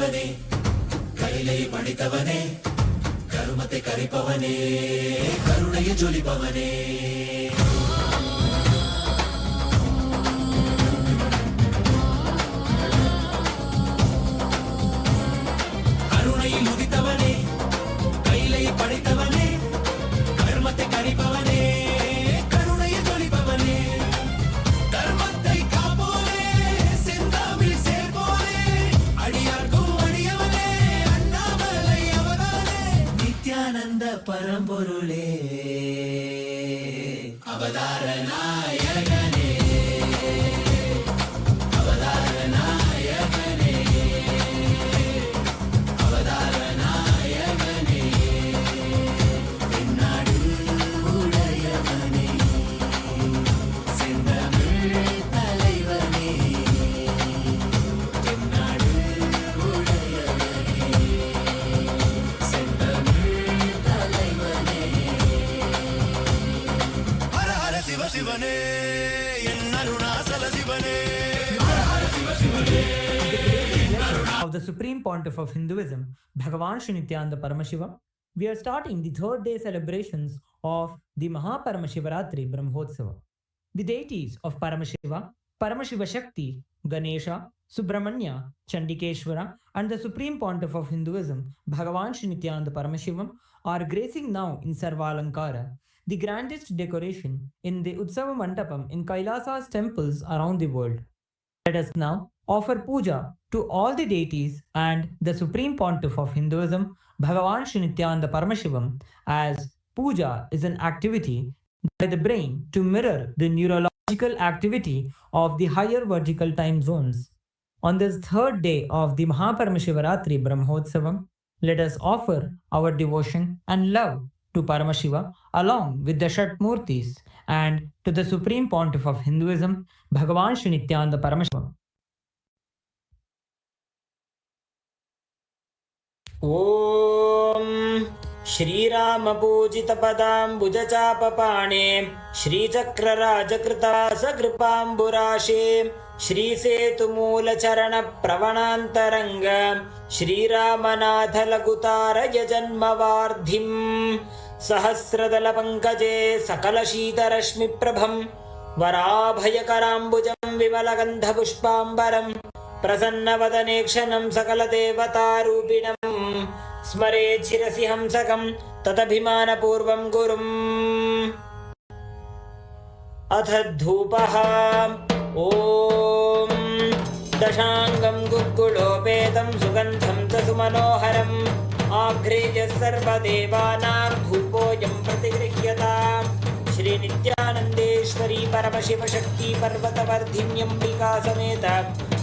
ನುಡಿತವನೇ ಕೈಲೈ ಪಡಿತವನೇ ಕರುಮತೆ ಕರಿಪವನೇ ಕರುಣೆಯ ಜೊಲಿಪವನೇ ಕರುಣೆಯ ನುಡಿತವನೇ ಕೈಲೈ ಪಡಿತವನೇ ಕರುಮತೆ ಕರಿಪವನೇ ಕರುಣೆಯ ಜೊಲಿಪವನೇ ಧರ್ಮத்தை காப்போனே செந்தாமில் சேர்ப்போனே அடியார்க்கும் அடியவனே அண்ணாமலை அவதானே நித்யானந்த பரம்பொருளே அவதார நாயகனே அவதார நாயகனே அவதார நாயகனே தென்னாடு உடையவனே செந்தமிழ் தலைவனே தென்னாடு உடையவனே செந்தமிழ் தலைவனே ஹர ஹர சிவ சிவனே என் அருணாசல சிவனே ஹர ஹர சிவ சிவனே of the Supreme Pontiff of Hinduism, Bhagavan Sri Nithyananda Paramashiva, we are starting the third day celebrations of the Maha Paramashivaratri Brahmotsava. The deities of Paramashiva, Paramashiva Shakti, Ganesha, Subramanya, Chandikeshwara, and the Supreme Pontiff of Hinduism, Bhagavan Sri Nithyananda Paramashivam, are gracing now in Sarvalankara, the grandest decoration in the Utsava Mandapam in Kailasa's temples around the world. Let us now offer puja to all the deities and the Supreme Pontiff of Hinduism, Bhagavan Sri Nithyananda Paramashivam, as puja is an activity by the brain to mirror the neurological activity of the higher vertical time zones. On this third day of the Maha Paramashivaratri Brahmotsavam, let us offer our devotion and love to Paramashiva along with the Shatmurtis and to the Supreme Pontiff of Hinduism, Bhagavan Sri Nithyananda Paramashivam. ॐ श्रीरामपूजितपदाम्बुजचापपाणे श्रीचक्रराजकृतासकृपाम्बुराशे श्रीसेतुमूलचरणप्रवणान्तरङ्ग श्रीरामनाथलघुतारय जन्मवार्धिम् सहस्रदलपङ्कजे सकलशीतरश्मिप्रभं वराभयकराम्बुजं विमलगन्धपुष्पाम्बरम् प्रसन्नवदने क्षणं सकलदेवतारूपिणं स्मरे चिरसि हंसकं तदभिमानपूर्वं गुरुम् अथ धूपः ॐ दशाङ्गं गुग्गुलोपेतं सुगन्धं च सुमनोहरम् आघ्रेय सर्वदेवानां धूपोऽयं प्रतिगृह्यताम् श्रीनित्यानन्देश्वरी परमशिवशक्ति पर्वतवर्धिन्यम्बिका समेत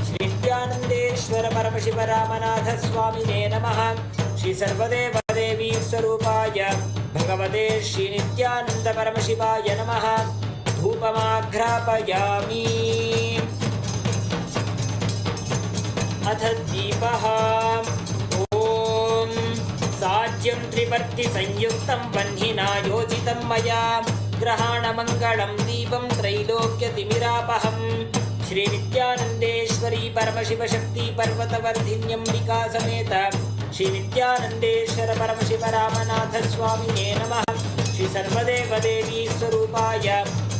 श्रीनित्यानन्देश्वर परमशिव रामनाथ स्वामिने नमः। श्री सर्वदेवदेवी स्वरूपाय भगवते श्रीनित्यानन्द परमशिवाय नमः। धूपमाघ्रापयामि। अथ दीपः ॐ साज्यं त्रिवर्तिसंयुक्तं वह्निना योजितं मया ग्रहाणमङ्गलं दीपं त्रैलोक्यतिमिरापहम् श्रीनित्यानन्देश्वरी परमशिवशक्ति पर्वतवर्धिन्यम्बिका समेत श्रीनित्यानन्देश्वर परमशिव रामनाथ स्वामिने नमः। श्री सर्वदेवदेवी स्वरूपाय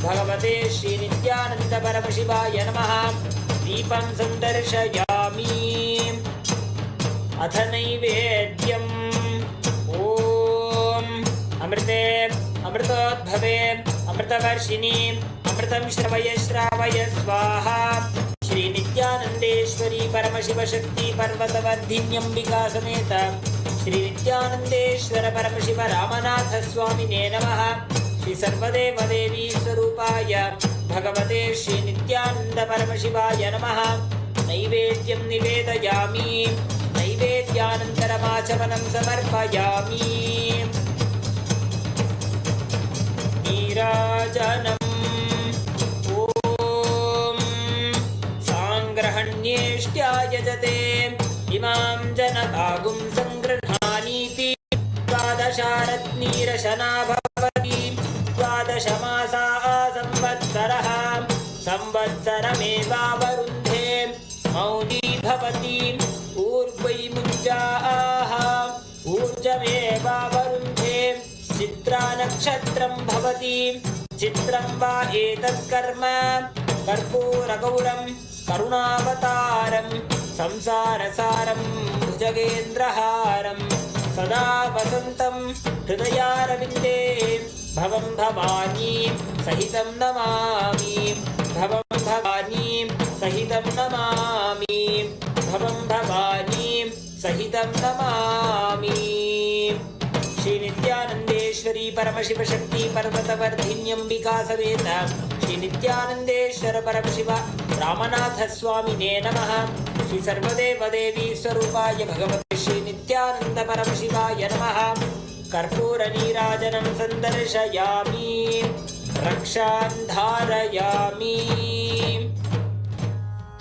भगवते श्रीनित्यानन्द परमशिवाय नमः। दीपं सन्दर्शयामि। अथ नैवेद्यम् ॐ अमृते अमृतोद्भवे अमृतवर्षिणी अमृतं श्रवय श्रावय स्वाहा। श्रीनित्यानन्देश्वरी परमशिवशक्ति पर्वतवर्धिन्यम्बिका समेत श्रीनित्यानन्देश्वर परमशिव रामनाथ स्वामिने नमः। श्री सर्वदेवदेवी स्वरूपाय भगवते श्रीनित्यानन्द परमशिवाय नमः। नैवेद्यं निवेदयामि। नैवेद्यानन्तरमाचमनं समर्पयामि। नीराजनम् ॐ साङ्ग्रहण्येष्ट्यायजते इमां जनतागुं सङ्गृह्णानीति द्वादशारत्नीरशना भवति। द्वादशमासा संवत्सरः संवत्सरमेवावरुन्धे मौनी भवति। ऊर्ध्वै नक्षत्रं भवति चित्रं वा एतत्कर्म कर्पूरगौरं करुणावतारं संसारसारं भुजगेन्द्रहारं सदा वसन्तं हृदयारविन्दे भवं भवानी सहितं नमामि भवं भवानी सहितं नमामि भवं भवानी सहितं नमामि। श्री नित्यानंदेश्वरी परमशिव शक्ति पर्वतवर्धिन्यंबिका समेत श्री नित्यानंदेश्वर परमशिव रामनाथ स्वामिने नमः। श्री सर्वदेव देवी स्वरूपाय भगवते श्री नित्यानंद परमशिवाय नमः। कर्पूर नीराजनं संदर्शयामि रक्षां धारयामि।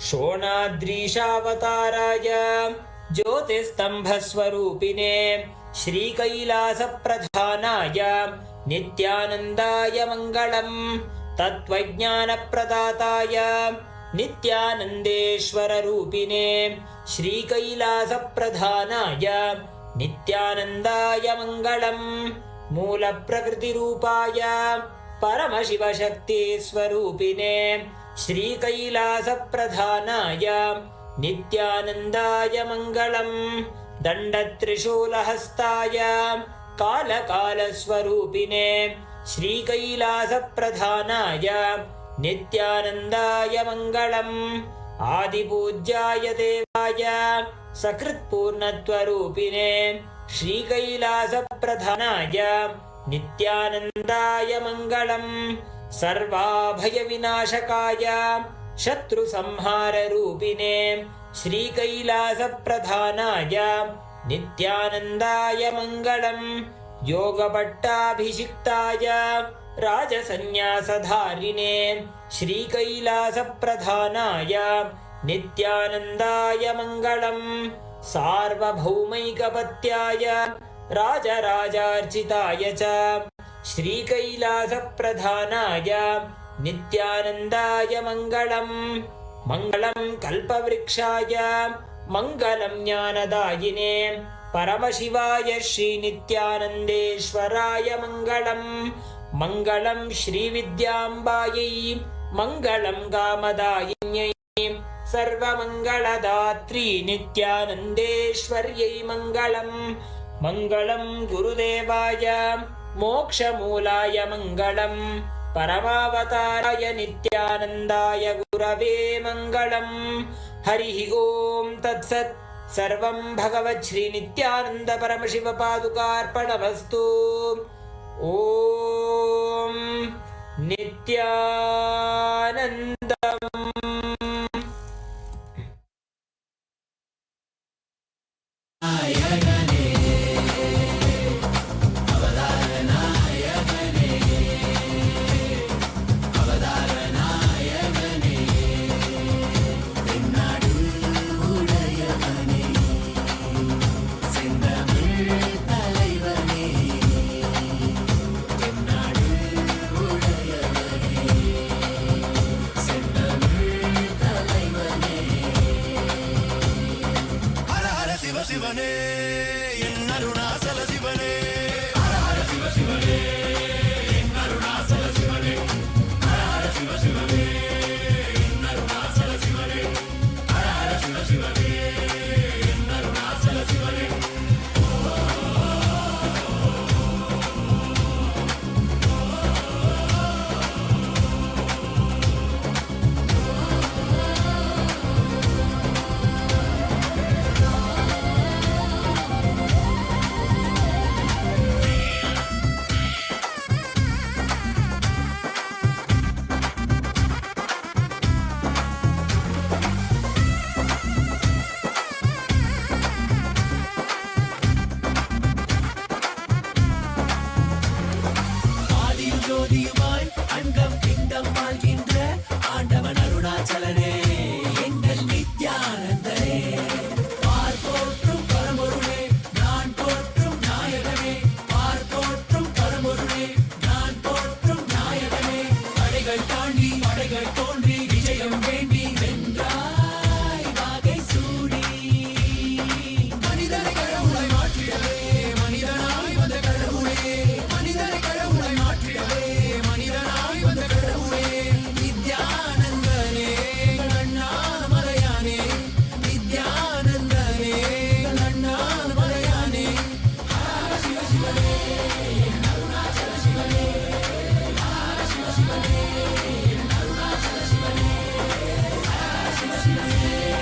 शोणाद्रीशावताराय ज्योतिस्तंभस्वरूपिणे श्रीकैलासप्रधानाय नित्यानन्दाय मङ्गलम्। तत्त्वज्ञानप्रदाताय नित्यानन्देश्वररूपिणे श्रीकैलासप्रधानाय नित्यानन्दाय मङ्गलम्। मूलप्रकृतिरूपाय परमशिवशक्तिस्वरूपिणे श्रीकैलासप्रधानाय नित्यानन्दाय मङ्गलम्। दण्डत्रिशूलहस्ताय कालकालस्वरूपिणे श्रीकैलासप्रधानाय नित्यानन्दाय मङ्गलम्। आदिपूज्याय देवाय सकृत्पूर्णत्वरूपिणे श्रीकैलासप्रधानाय नित्यानन्दाय मङ्गलम्। सर्वाभयविनाशकाय शत्रुसंहाररूपिणे श्रीकैलासप्रधानाय नित्यानन्दाय मङ्गलम्। योगपट्टाभिषिक्ताय राजसन्न्यासधारिणे श्रीकैलासप्रधानाय नित्यानन्दाय मङ्गलम्। सार्वभौमैकपत्याय राजराजार्चिताय च श्रीकैलासप्रधानाय नित्यानन्दाय मङ्गलम्। मङ्गलं कल्पवृक्षाय मङ्गलं ज्ञानदायिने परमशिवाय श्रीनित्यानन्देश्वराय मङ्गलम्। मङ्गलं श्रीविद्याम्बायै मङ्गलं कामदायिन्यै सर्वमङ्गलदात्री नित्यानन्देश्वर्यै मङ्गलम्। मङ्गलं गुरुदेवाय मोक्षमूलाय मङ्गलम्। परमावताराय नित्यानन्दाय गुरवे मङ्गलम्। हरिः ॐ तत्सत्। सर्वं भगवत् श्री नित्यानन्द परमशिव पादुकार्पणमस्तु। ॐ नित्यानन्दम्। சிவனே என் அருணாசல சிவனே ஹர ஹர சிவ சிவனே என் அருணாசல சிவனே ஹர ஹர சிவ சிவனே என் அருணாசல சிவனே ஹர ஹர சிவ சிவனே என் அருணாசல சிவனே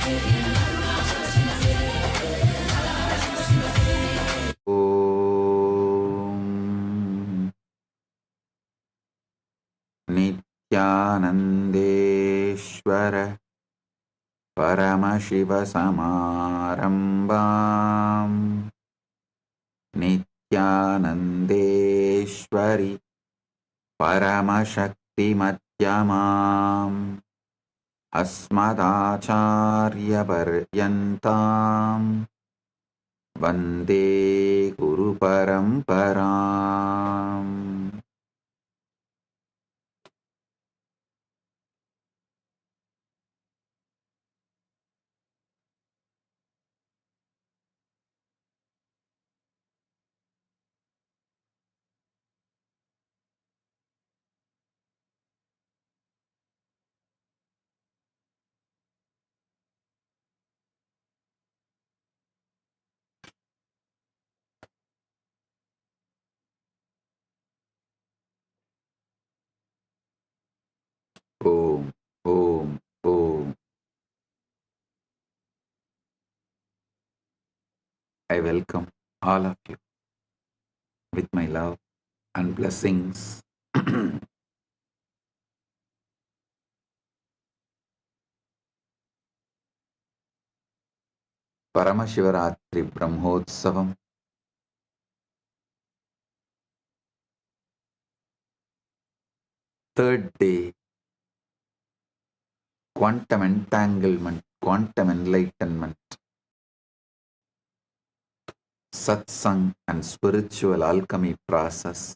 Om Nithyanandeshwara Paramashiva Samarambam Nithyanandeshwari Paramashakti Madhyamam Asmadacharya Paryantam Vande Guru Paramparam. Om, Om, Om. I welcome all of you with my love and blessings. Paramashivaratri Brahmotsavam, third day, quantum entanglement, quantum enlightenment, Satsang and spiritual alchemy process.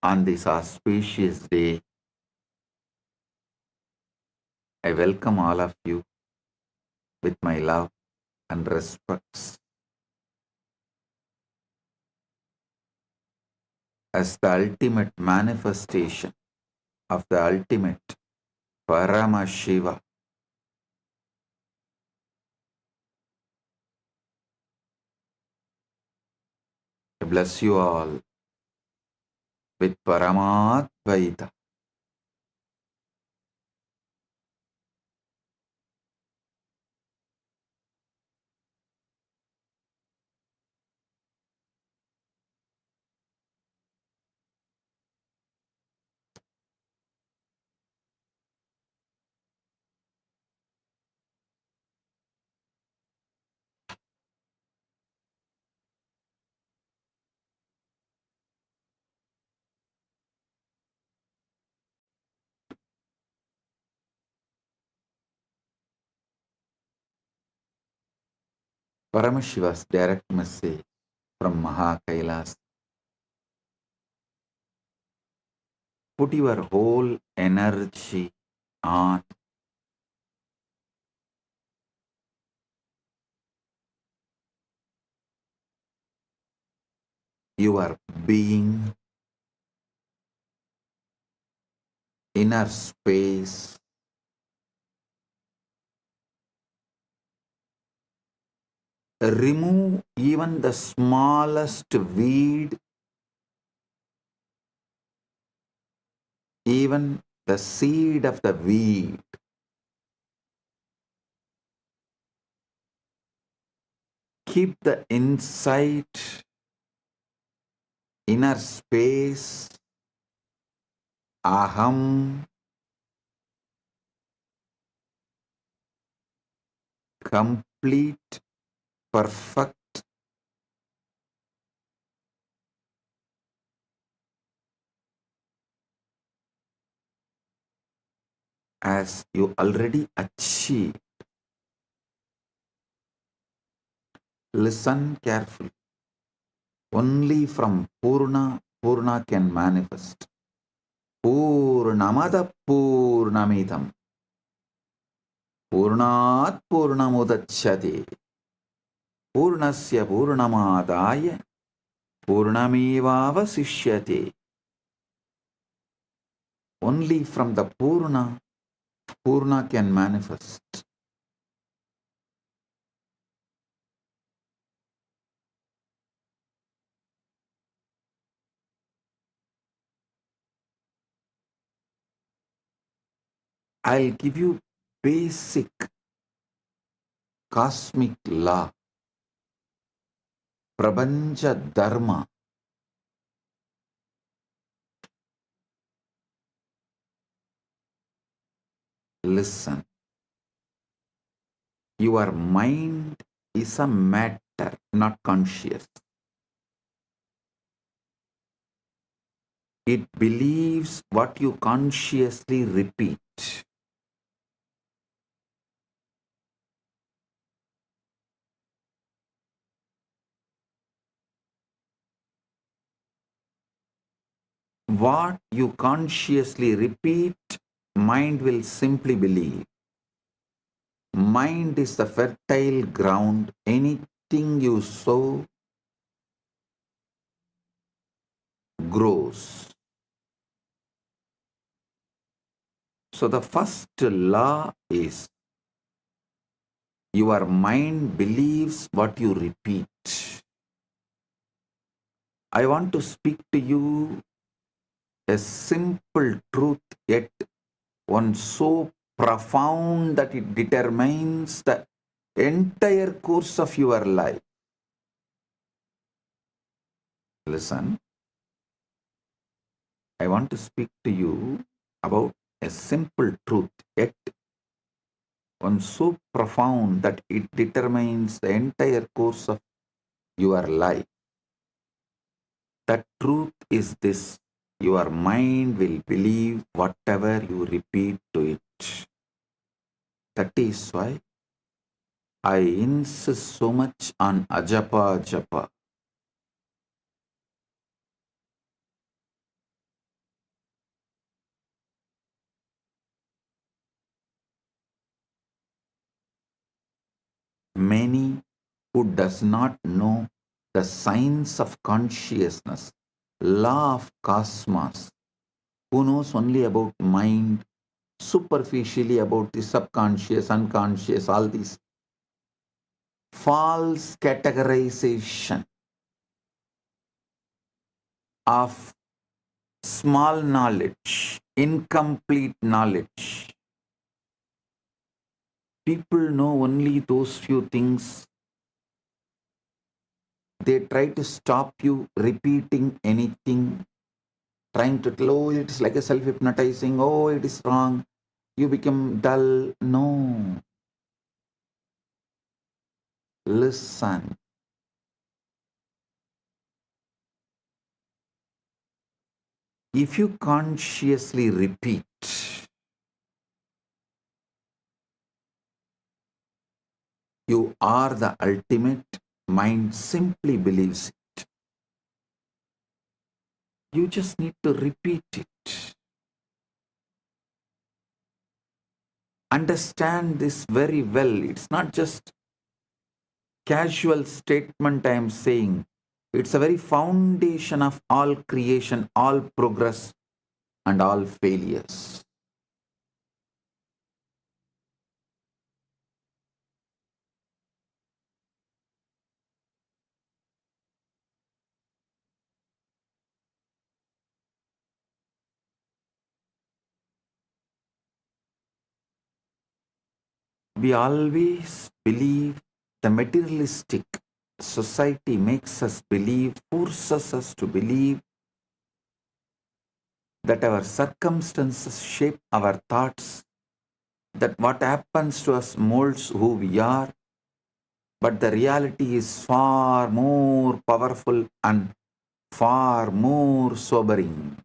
On this auspicious day, I welcome all of you with my love and respects. As the ultimate manifestation of the ultimate Paramashiva, I bless you all with Paramadvaita. Paramashiva's direct message from Maha Kailasa. Put your whole energy on your being, inner space, remove even the smallest weed, even the seed of the weed. Keep the insight, inner space, aham, complete, perfect, as you already achieved. Listen carefully. Only from Purna, Purna can manifest. Purnamada Purnamidam. Purnat Purnamudachyate. Purnasya Purnamadaya. Purnamevavasishyate. Only from the Purna, Purna can manifest. I'll give you basic cosmic law, Prabanja Dharma. Listen, your mind is a matter, not conscious. It believes what you consciously repeat. What you consciously repeat, mind will simply believe. Mind is the fertile ground. Anything you sow grows. So the first law is your mind believes what you repeat. I want to speak to you a simple truth, yet one so profound that it determines the entire course of your life. Listen, I want to speak to you about a simple truth, yet one so profound that it determines the entire course of your life. The truth is this: your mind will believe whatever you repeat to it. That is why I insist so much on ajapa japa. Many who does not know the science of consciousness, law of cosmos, who knows only about mind, superficially about the subconscious, unconscious, all these false categorization of small knowledge, incomplete knowledge. People know only those few things. They try to stop you repeating anything, trying to tell, oh, it's like a self-hypnotizing, oh, it is wrong, you become dull. No. Listen. If you consciously repeat, you are the ultimate, mind simply believes it. You just need to repeat it. Understand this very well. It's not just casual statement I am saying. It's a very foundation of all creation, all progress, and all failures. We always believe the materialistic society makes us believe, forces us to believe that our circumstances shape our thoughts, that what happens to us molds who we are, but the reality is far more powerful and far more sobering.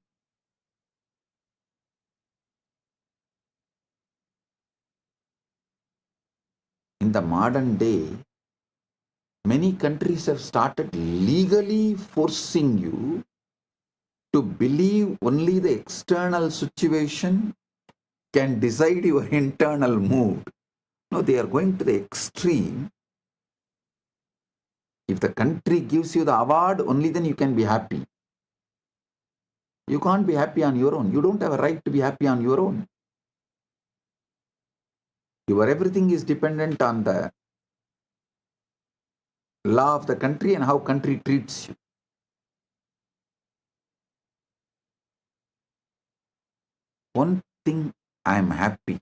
In the modern day, many countries have started legally forcing you to believe only the external situation can decide your internal mood. No, they are going to the extreme. If the country gives you the award, only then you can be happy. You can't be happy on your own. You don't have a right to be happy on your own. Your everything is dependent on the law of the country and how country treats you. One thing I am happy,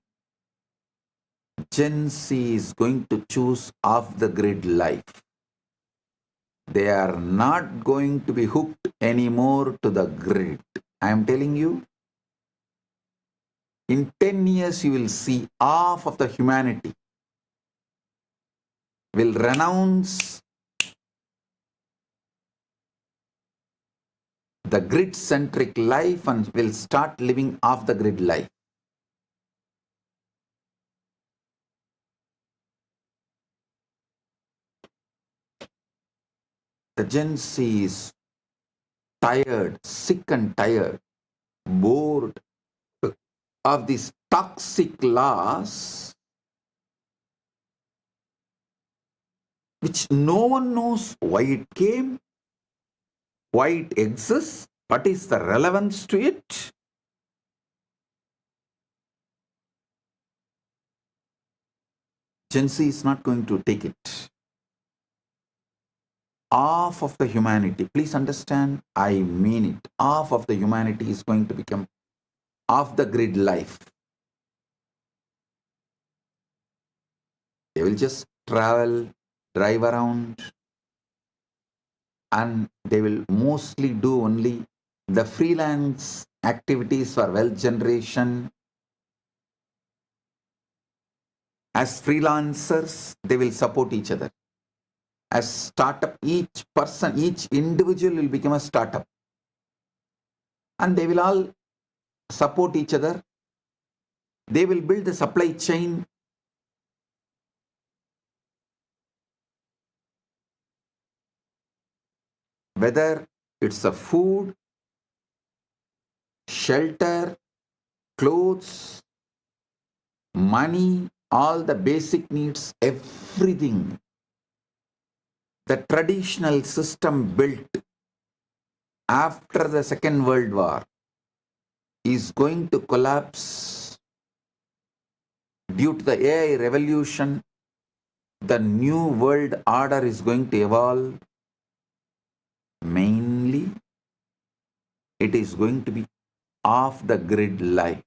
Gen Z is going to choose off-the-grid life. They are not going to be hooked anymore to the grid. I am telling you, in 10 years you will see half of the humanity will renounce the grid-centric life and will start living off-the-grid life. The Gen Z is tired, sick and tired, bored of these toxic laws which no one knows why it came, why it exists, what is the relevance to it. Gen Z is not going to take it. Half of the humanity, please understand, I mean it, half of the humanity is going to become off the grid life. They will just travel, drive around, and they will mostly do only the freelance activities for wealth generation. As freelancers, they will support each other. As startup, each person, each individual will become a startup. And they will all support each other. They will build the supply chain. Whether it's a food, shelter, clothes, money, all the basic needs, everything. The traditional system built after the Second World War is going to collapse due to the AI revolution. The new world order is going to evolve. Mainly, it is going to be off the grid life.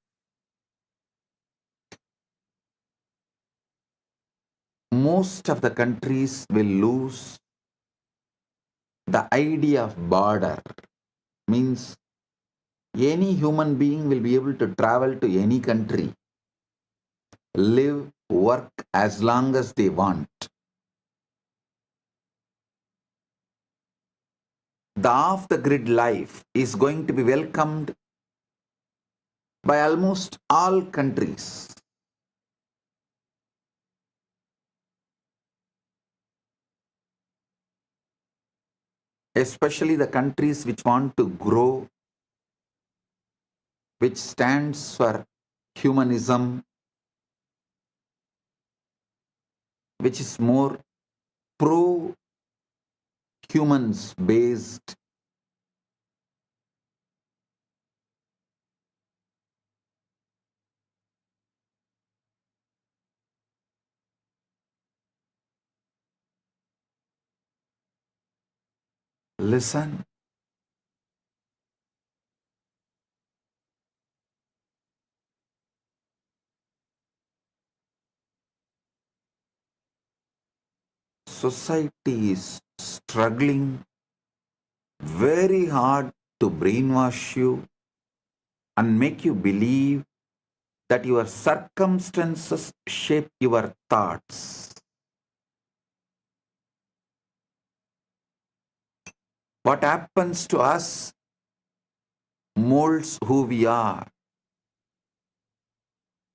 Most of the countries will lose the idea of border. Means any human being will be able to travel to any country, live, work as long as they want. The off-the-grid life is going to be welcomed by almost all countries. Especially the countries which want to grow, which stands for humanism, which is more pro-humans based. Listen, society is struggling very hard to brainwash you and make you believe that your circumstances shape your thoughts. What happens to us molds who we are.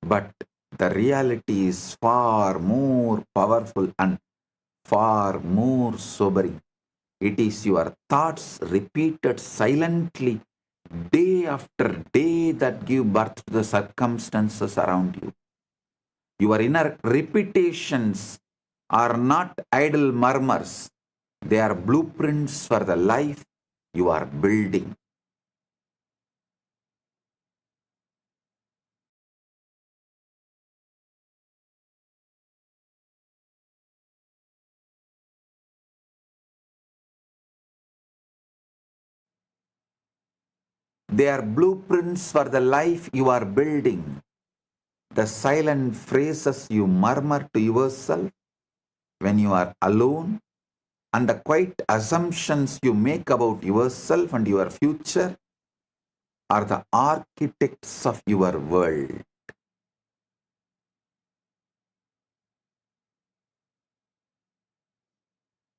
But the reality is far more powerful and far more sobering. It is your thoughts repeated silently day after day that give birth to the circumstances around you. Your inner repetitions are not idle murmurs. They are blueprints for the life you are building. They are blueprints for the life you are building. the silent phrases you murmur to yourself when you are alone, and the quiet assumptions you make about yourself and your future are the architects of your world.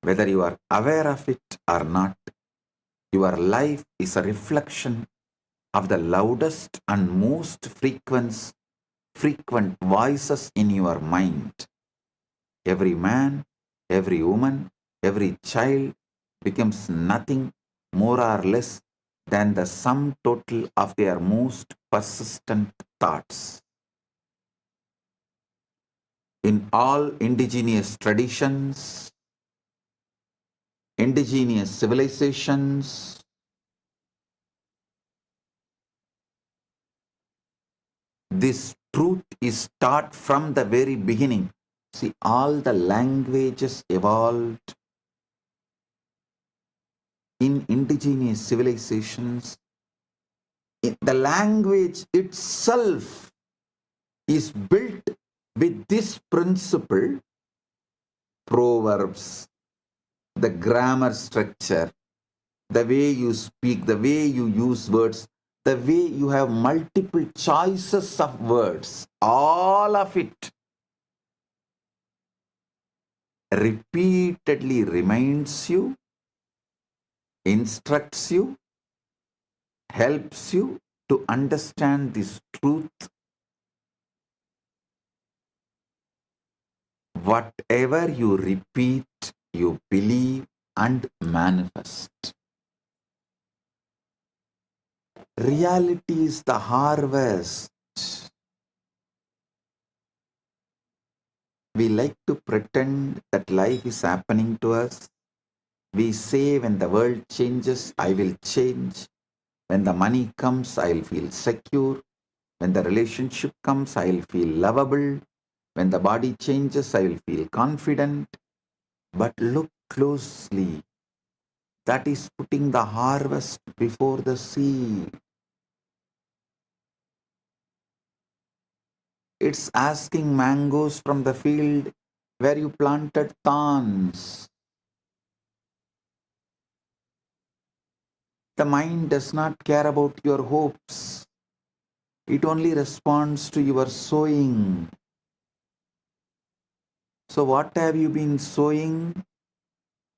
Whether you are aware of it or not, your life is a reflection of the loudest and most frequent voices in your mind. Every man, every woman, every child becomes nothing more or less than the sum total of their most persistent thoughts. In all indigenous traditions, indigenous civilizations, this truth is taught from the very beginning. See, all the languages evolved in indigenous civilizations. The language itself is built with this principle: proverbs, the grammar structure, the way you speak, the way you use words, the way you have multiple choices of words, all of it repeatedly reminds you, instructs you, helps you to understand this truth. Whatever you repeat, you believe and manifest. Reality is the harvest. We like to pretend that life is happening to us. We say, when the world changes, I will change. When the money comes, I'll feel secure. When the relationship comes, I'll feel lovable. When the body changes, I'll feel confident. But look closely. That is putting the harvest before the seed. It's asking mangoes from the field where you planted thorns. The mind does not care about your hopes. It only responds to your sowing. So what have you been sowing?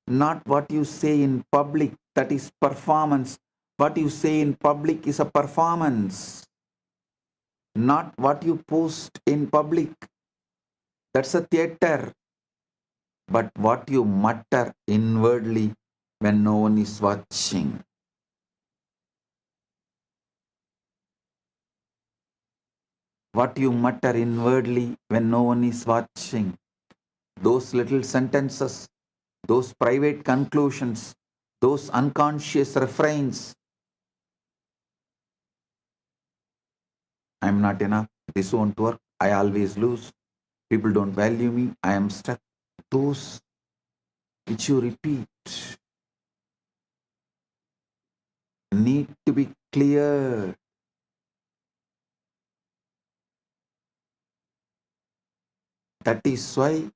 Not what you say in public, that is performance. What you say in public is a performance. Not what you post in public, that's a theater. But what you mutter inwardly when no one is watching. What you mutter inwardly when no one is watching. Those little sentences, those private conclusions, those unconscious refrains. I'm not enough, this won't work, I always lose, people don't value me, I am stuck. Those which you repeat need to be cleared. That is why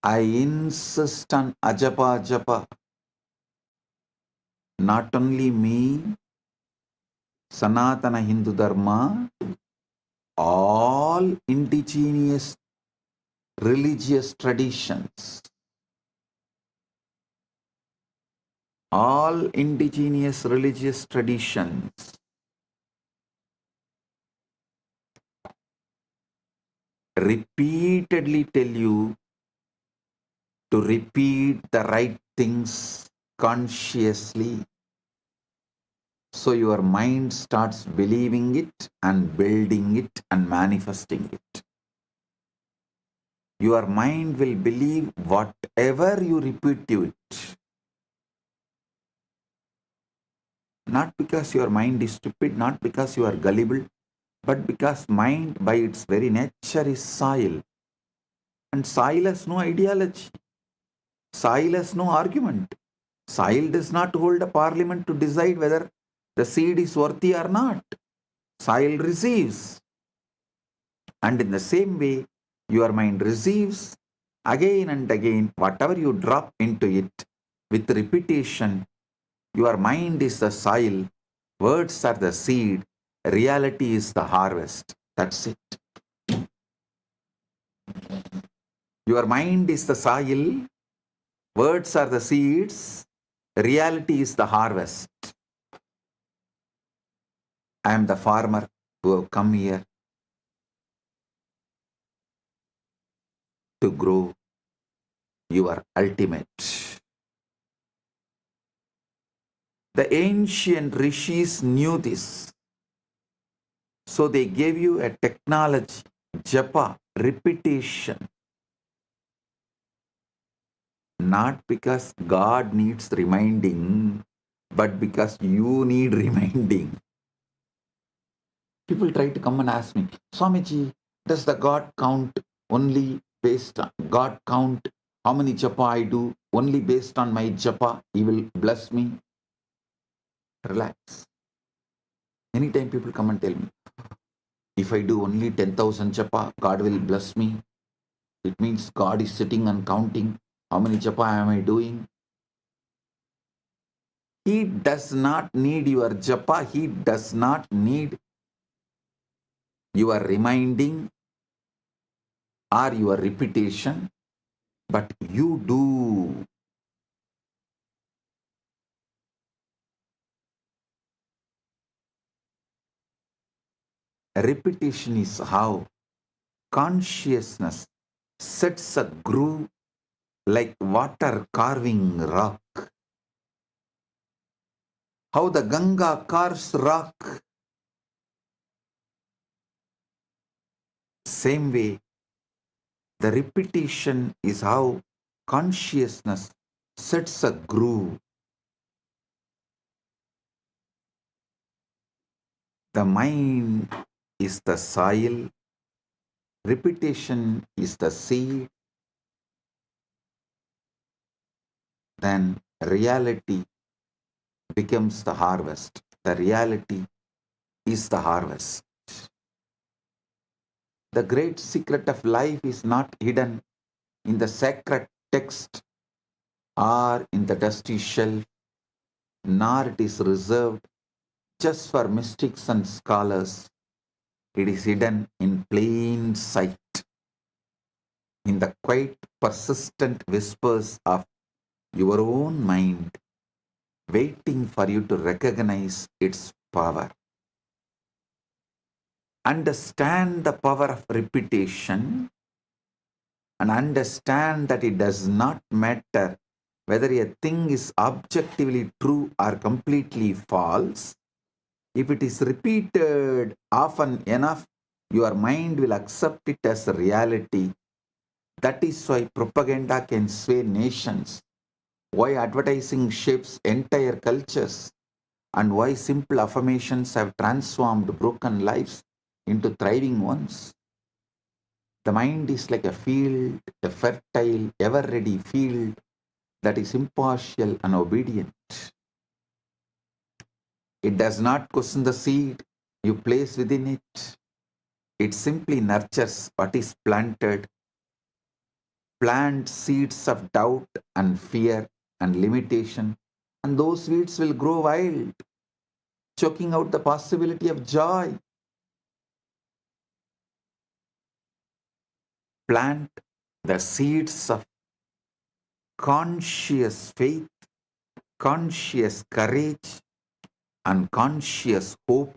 I insist on ajapa japa. Not only me, Sanatana Hindu Dharma, all indigenous religious traditions, all indigenous religious traditions repeatedly tell you to repeat the right things consciously. So your mind starts believing it and building it and manifesting it. Your mind will believe whatever you repeat to it. Not because your mind is stupid, not because you are gullible, but because mind by its very nature is soil. And soil has no ideology. Soil has no argument. Soil does not hold a parliament to decide whether the seed is worthy or not. soil receives. And in the same way, your mind receives again and again whatever you drop into it with repetition. Your mind is the soil, words are the seed, reality is the harvest. That's it. Your mind is the soil, words are the seeds, reality is the harvest. I am the farmer who have come here to grow your ultimate. The ancient rishis knew this. So they gave you a technology, japa, repetition. Not because God needs reminding, but because you need reminding. People try to come and ask me, Swamiji, does the God count only based on God count how many japa I do? Only based on my japa, He will bless me. Relax. Anytime people come and tell me, if I do only 10,000 japa, God will bless me. It means God is sitting and counting how many japa am I doing. He does not need your japa. He does not need your reminding or your repetition, but you do. Repetition is how consciousness sets a groove like water carving rock. How the Ganga carves rock. Same way, the repetition is how consciousness sets a groove. The mind is the soil, repetition is the seed, then reality becomes the harvest. The reality is the harvest. The great secret of life is not hidden in the sacred text or in the dusty shelf, nor it is reserved just for mystics and scholars. It is hidden in plain sight, in the quiet, persistent whispers of your own mind, waiting for you to recognize its power. Understand the power of repetition and understand that it does not matter whether a thing is objectively true or completely false. If it is repeated often enough, your mind will accept it as a reality. That is why propaganda can sway nations, why advertising shapes entire cultures, and why simple affirmations have transformed broken lives into thriving ones. The mind is like a field, a fertile, ever-ready field that is impartial and obedient. It does not question the seed you place within it. It simply nurtures what is planted. Plant seeds of doubt and fear and limitation, and those weeds will grow wild, choking out the possibility of joy. Plant the seeds of conscious faith, conscious courage, and conscious hope,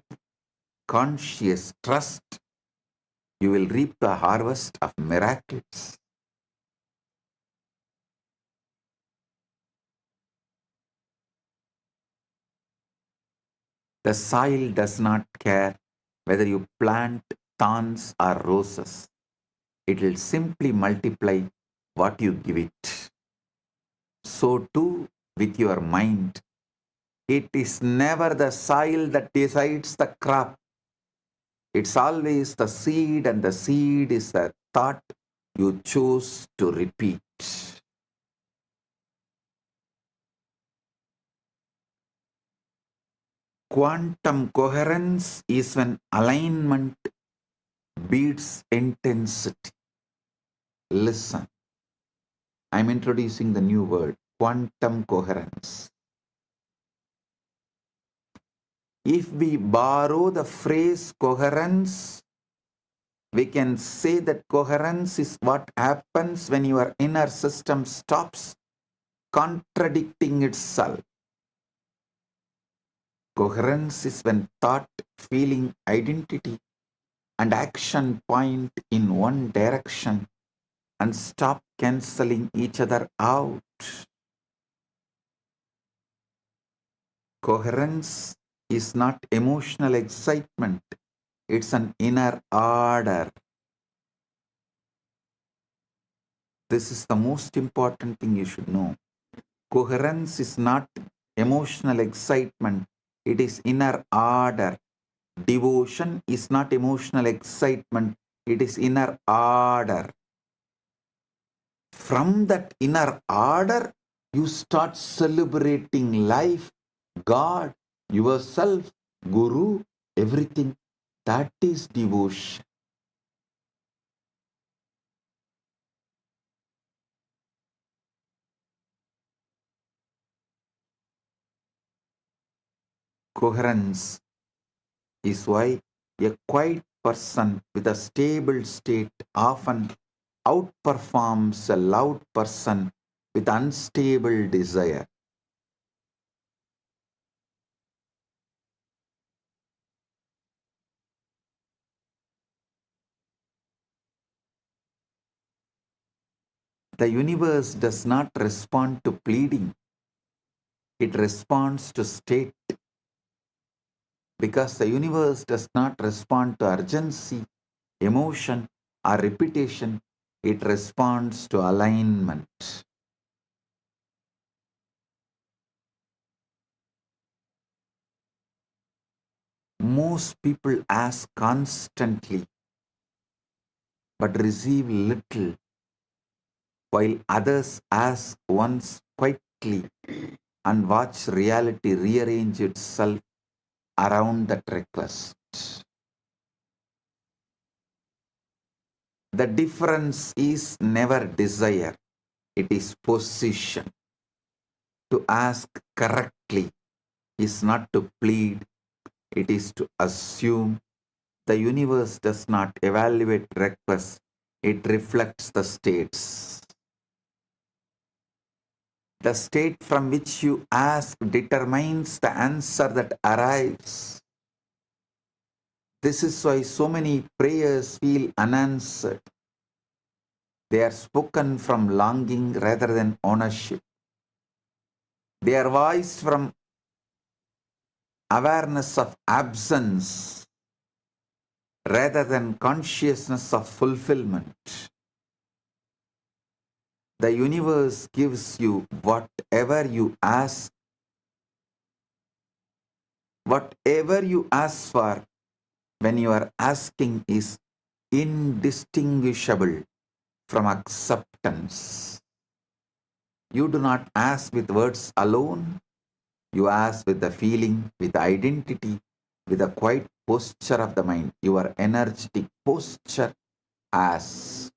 conscious trust. You will reap the harvest of miracles. The soil does not care whether you plant thorns or roses. It will simply multiply what you give it. So too with your mind. It is never the soil that decides the crop. It's always the seed, and the seed is the thought you choose to repeat. Quantum coherence is when alignment beats intensity. Listen, I'm introducing the new word, quantum coherence. If we borrow the phrase coherence, we can say that coherence is what happens when your inner system stops contradicting itself. Coherence is when thought, feeling, identity, and action point in one direction and stop cancelling each other out. Coherence is not emotional excitement, it's an inner order. This is the most important thing you should know. Coherence is not emotional excitement, it is inner order. Devotion is not emotional excitement, it is inner order. From that inner order, you start celebrating life, God, yourself, Guru, everything. That is devotion. Coherence is why a quiet person with a stable state often outperforms a loud person with unstable desire. The universe does not respond to pleading, it responds to state. Because the universe does not respond to urgency, emotion, or repetition, it responds to alignment. Most people ask constantly but receive little, while others ask once quietly and watch reality rearrange itself around that request. The difference is never desire, it is position. To ask correctly is not to plead, it is to assume. The universe does not evaluate requests, it reflects the states. The state from which you ask determines the answer that arrives. This is why so many prayers feel unanswered. They are spoken from longing rather than ownership. They are voiced from awareness of absence rather than consciousness of fulfillment. The universe gives you whatever you ask. Whatever you ask for when you are asking is indistinguishable from acceptance. You do not ask with words alone. You ask with the feeling, with the identity, with the quiet posture of the mind. Your energetic posture as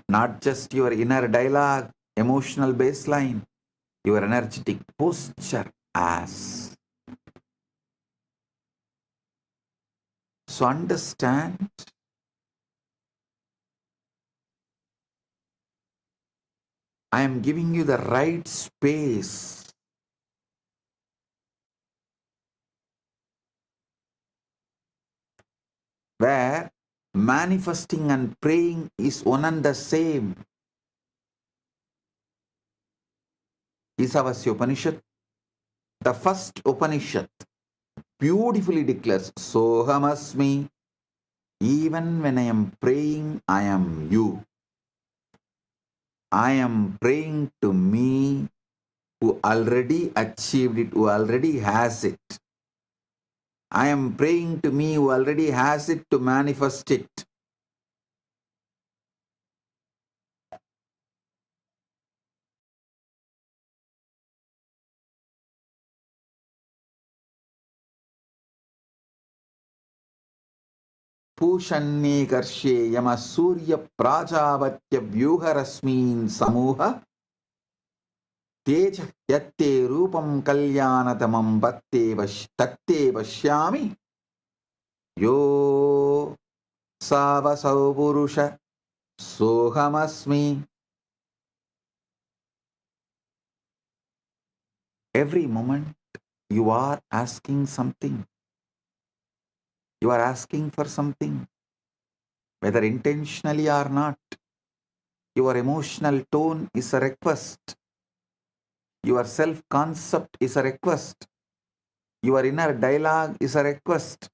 not just your inner dialogue, emotional baseline, your energetic posture as. So understand, I am giving you the right space where manifesting and praying is one and the same. Isavasya Upanishad, the first Upanishad, beautifully declares, Sohamasmi, even when I am praying, I am you. I am praying to me who already achieved it, who already has it. I am praying to me who already has it to manifest it. Pushanye karshe yama surya prajavatya vyuharasmin samuha teja yatte rupam kalyanatamam tatte vashyami yo savasau purusha sohamasmi. Every moment you are asking something. You are asking for something, whether intentionally or not. Your emotional tone is a request. Your self-concept is a request. Your inner dialogue is a request.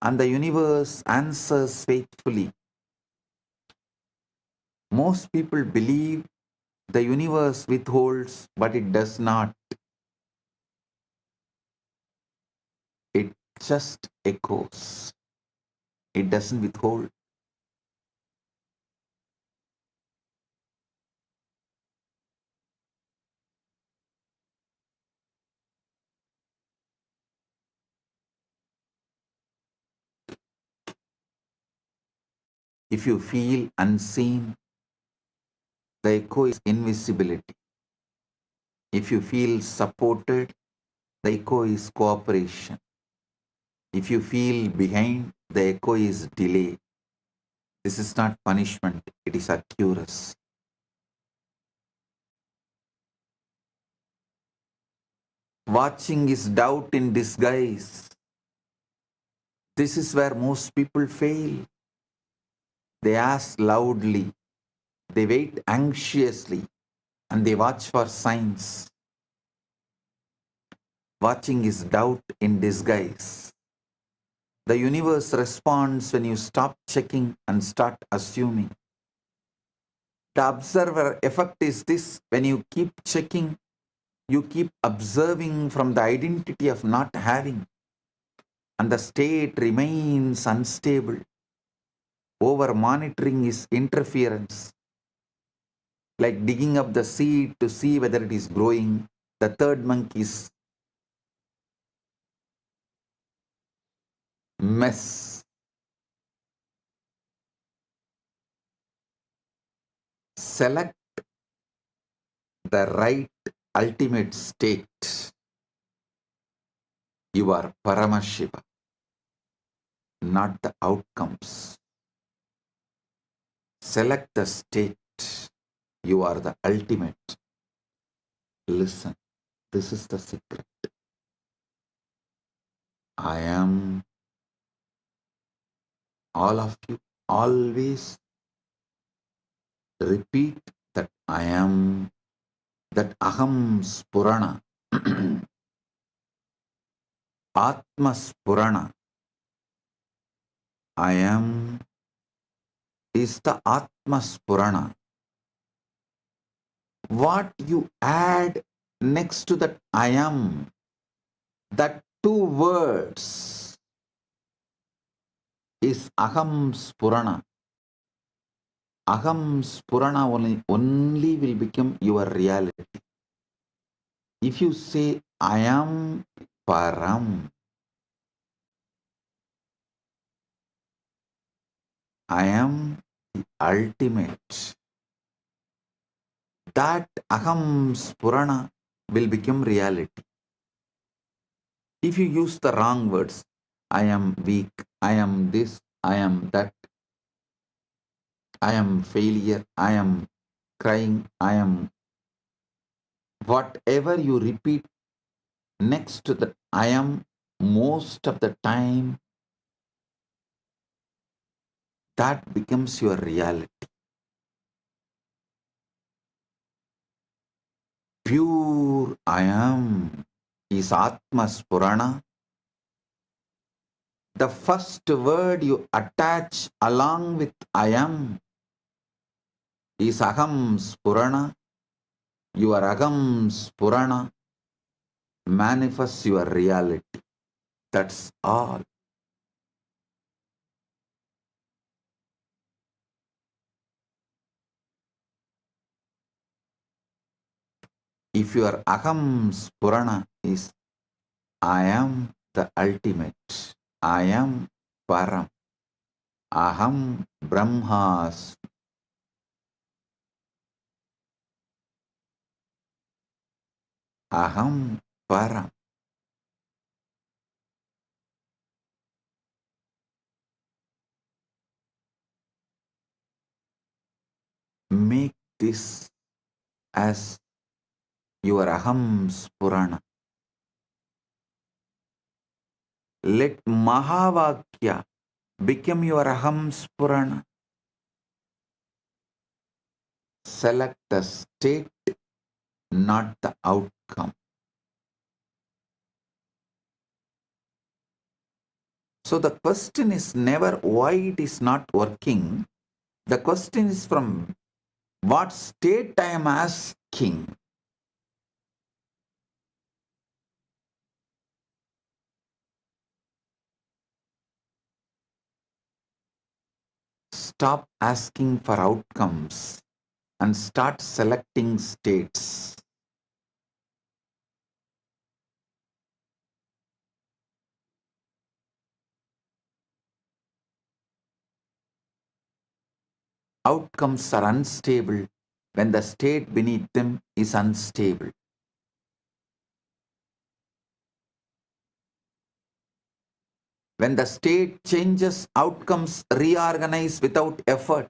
And the universe answers faithfully. Most people believe the universe withholds, but it does not. It just echoes. It doesn't withhold. If you feel unseen, the echo is invisibility. If you feel supported, the echo is cooperation. If you feel behind, the echo is delay. This is not punishment, it is accuracy. Watching is doubt in disguise. This is where most people fail. They ask loudly, they wait anxiously, and they watch for signs. Watching is doubt in disguise. The universe responds when you stop checking and start assuming. The observer effect is this: when you keep checking, you keep observing from the identity of not having, and the state remains unstable. Over monitoring is interference, like digging up the seed to see whether it is growing. The third monkey's mess. Select the right ultimate state. You are Paramashiva, not the outcomes. Select the state. You are the ultimate. Listen, this is the secret. I am. All of you always repeat that I am, that Aham Spurana, Atma Spurana. I am is the Atma Spurana. What you add next to that I am, that two words is Aham Spurana. Aham Spurana only will become your reality. If you say I am Param, I am the ultimate, that Aham Spurana will become reality. If you use the wrong words, I am weak, I am this, I am that, I am failure, I am crying, I am, whatever you repeat next to the I am, most of the time, that becomes your reality. Pure I am is Atma Spurana. The first word you attach along with I am is Aham Spurana. Your Aham Spurana manifests your reality. That's all. If your Aham Spurana is I am the ultimate, I am Param, Aham Brahmas. Aham Param. Make this as your Aham Spurana. Let Mahavakya become your Aham Spurana. Select the state, not the outcome. So the question is never why it is not working. The question is from what state I am asking. Stop asking for outcomes and start selecting states. Outcomes are unstable when the state beneath them is unstable. When the state changes, outcomes reorganize without effort.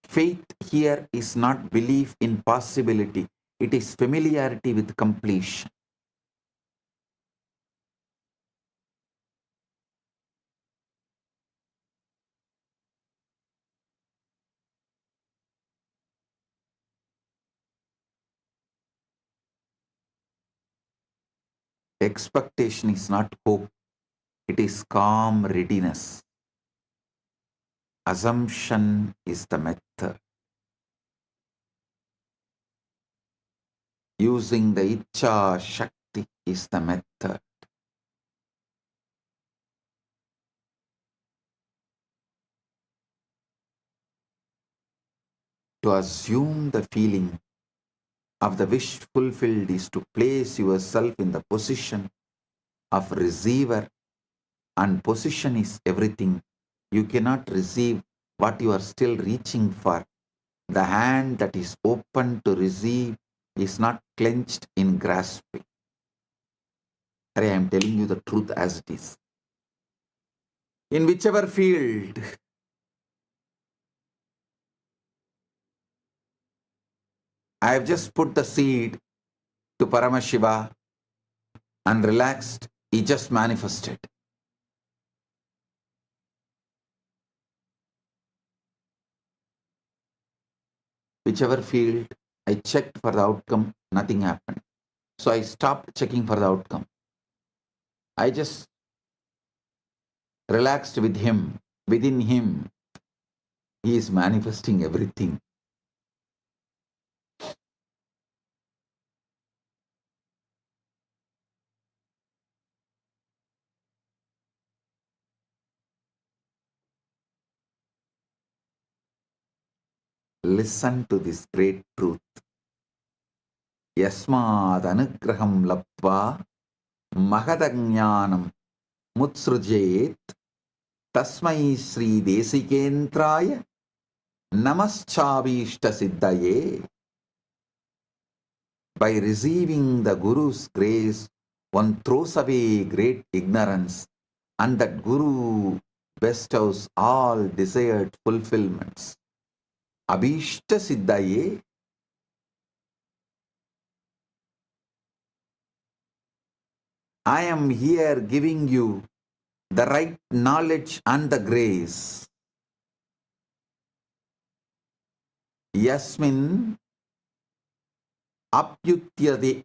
Faith here is not belief in possibility, it is familiarity with completion. Expectation is not hope, it is calm readiness. Assumption is the method. Using the Icha Shakti is the method. To assume the feeling of the wish fulfilled is to place yourself in the position of receiver, and position is everything. You cannot receive what you are still reaching for. The hand that is open to receive is not clenched in grasping. I am telling you the truth as it is. In whichever field, I have just put the seed to Paramashiva and relaxed, he just manifested. Whichever field, I checked for the outcome, nothing happened. So I stopped checking for the outcome. I just relaxed with him. Within him, he is manifesting everything. Listen to this great truth. Yasmad anugraham laptva mahadajnanam mutsrujet tasmai Sri Desikentraya namaschavishta siddhaye. By receiving the Guru's grace, one throws away great ignorance, and that Guru bestows all desired fulfillments. Abhishta siddhaye. I am here giving you the right knowledge and the grace. Yasmin apyudite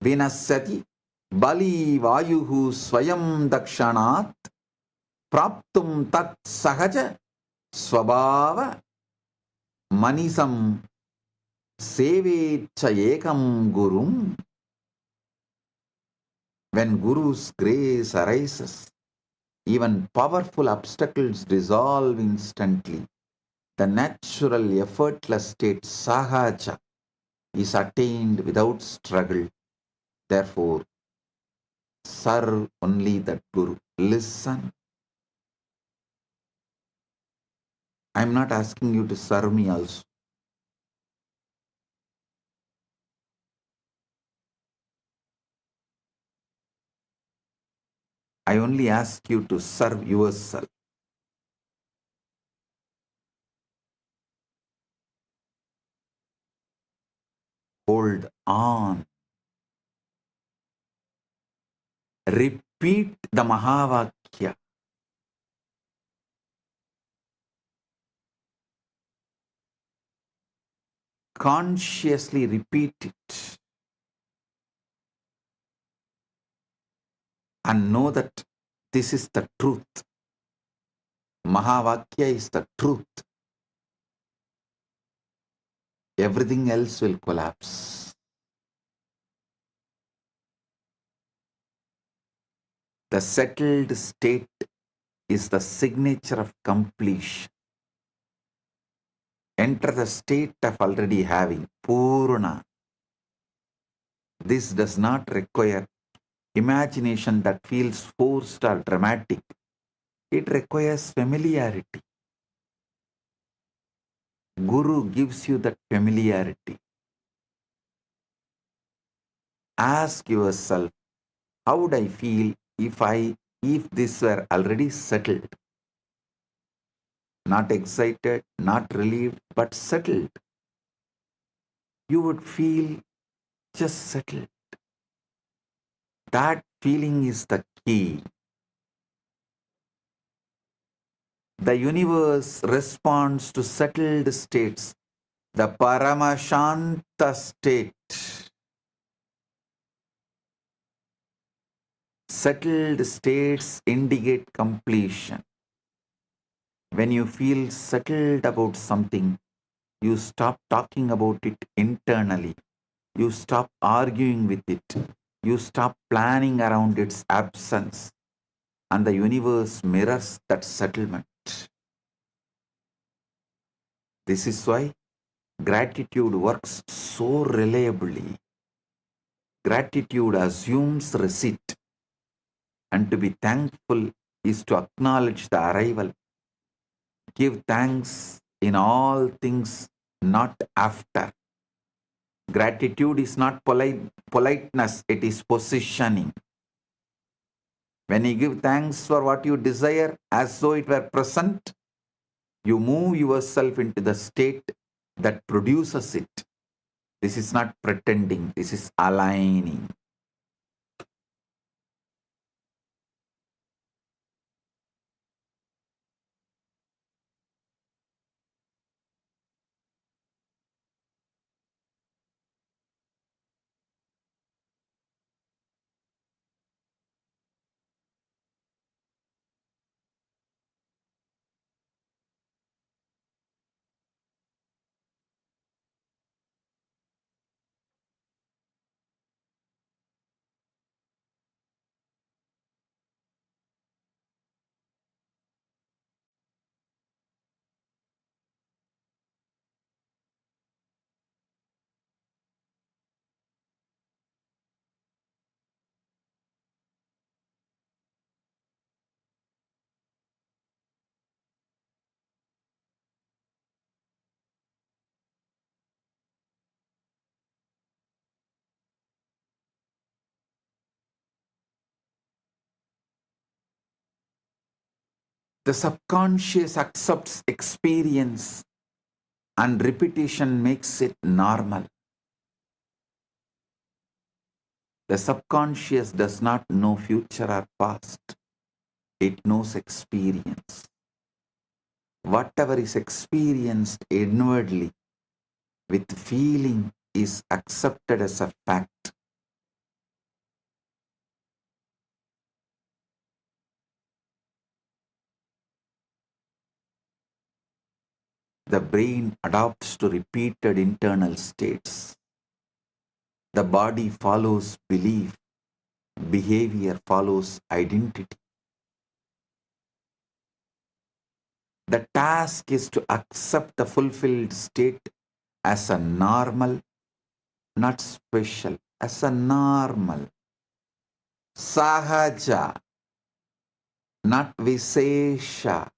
vinasati bali vayuhu swayam dakshanat praptum tat sahaja swabhava manisam sevecha ekam gurum. When Guru's grace arises, even powerful obstacles dissolve instantly. The natural, effortless state sahaja is attained without struggle. Therefore, serve only that Guru. Listen I'm not asking you to serve me also. I only ask you to serve yourself. Hold on. Repeat the Mahavakya. Consciously repeat it. And know that this is the truth. Mahavakya is the truth. Everything else will collapse. The settled state is the signature of completion. Enter the state of already having, Purna. This does not require imagination that feels forced or dramatic. It requires familiarity. Guru gives you that familiarity. Ask yourself, how would I feel if this were already settled? Not excited, not relieved, but settled. You would feel just settled. That feeling is the key. The universe responds to settled states, the Paramashanta state. Settled states indicate completion. When you feel settled about something, you stop talking about it internally. You stop arguing with it. You stop planning around its absence. And the universe mirrors that settlement. This is why gratitude works so reliably. Gratitude assumes receipt. And to be thankful is to acknowledge the arrival. Give thanks in all things, not after. Gratitude is not politeness, it is positioning. When you give thanks for what you desire as though it were present, you move yourself into the state that produces it. This is not pretending, this is aligning. The subconscious accepts experience and repetition makes it normal. The subconscious does not know future or past. It knows experience. Whatever is experienced inwardly with feeling is accepted as a fact. The brain adapts to repeated internal states. The body follows belief. Behavior follows identity. The task is to accept the fulfilled state as a normal, not special, as a normal. Sahaja, not Visesha.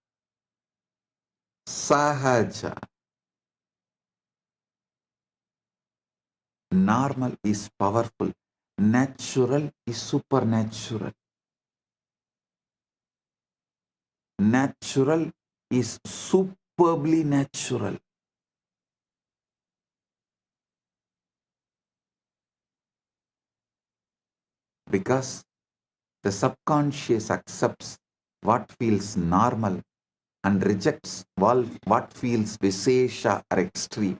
sahaja. Normal is powerful. Natural is supernatural. Natural is superbly natural. Because the subconscious accepts what feels normal and rejects what feels visesha or extreme.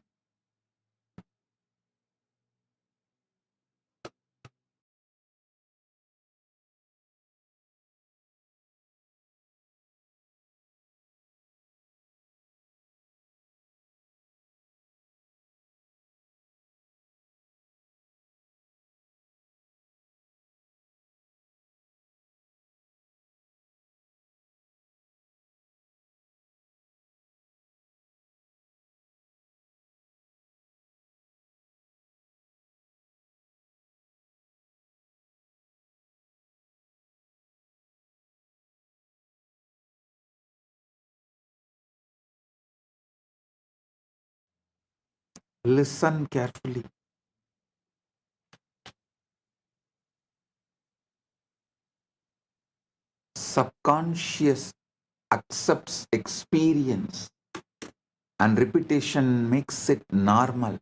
Listen carefully. Subconscious accepts experience and repetition makes it normal.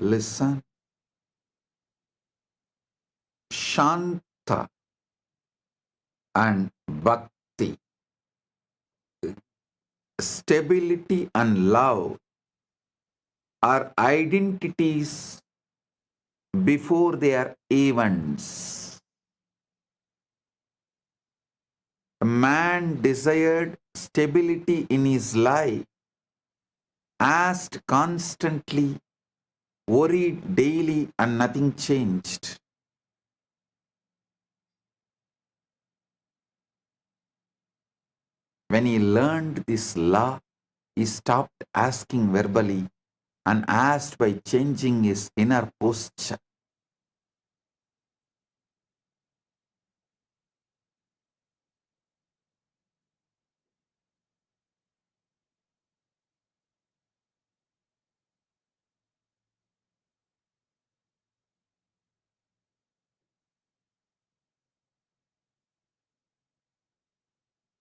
Listen. Shanta and bhakti. Stability and love are identities before they are events. A man desired stability in his life, asked constantly, worried daily, and nothing changed. When he learned this law, he stopped asking verbally and asked by changing his inner posture.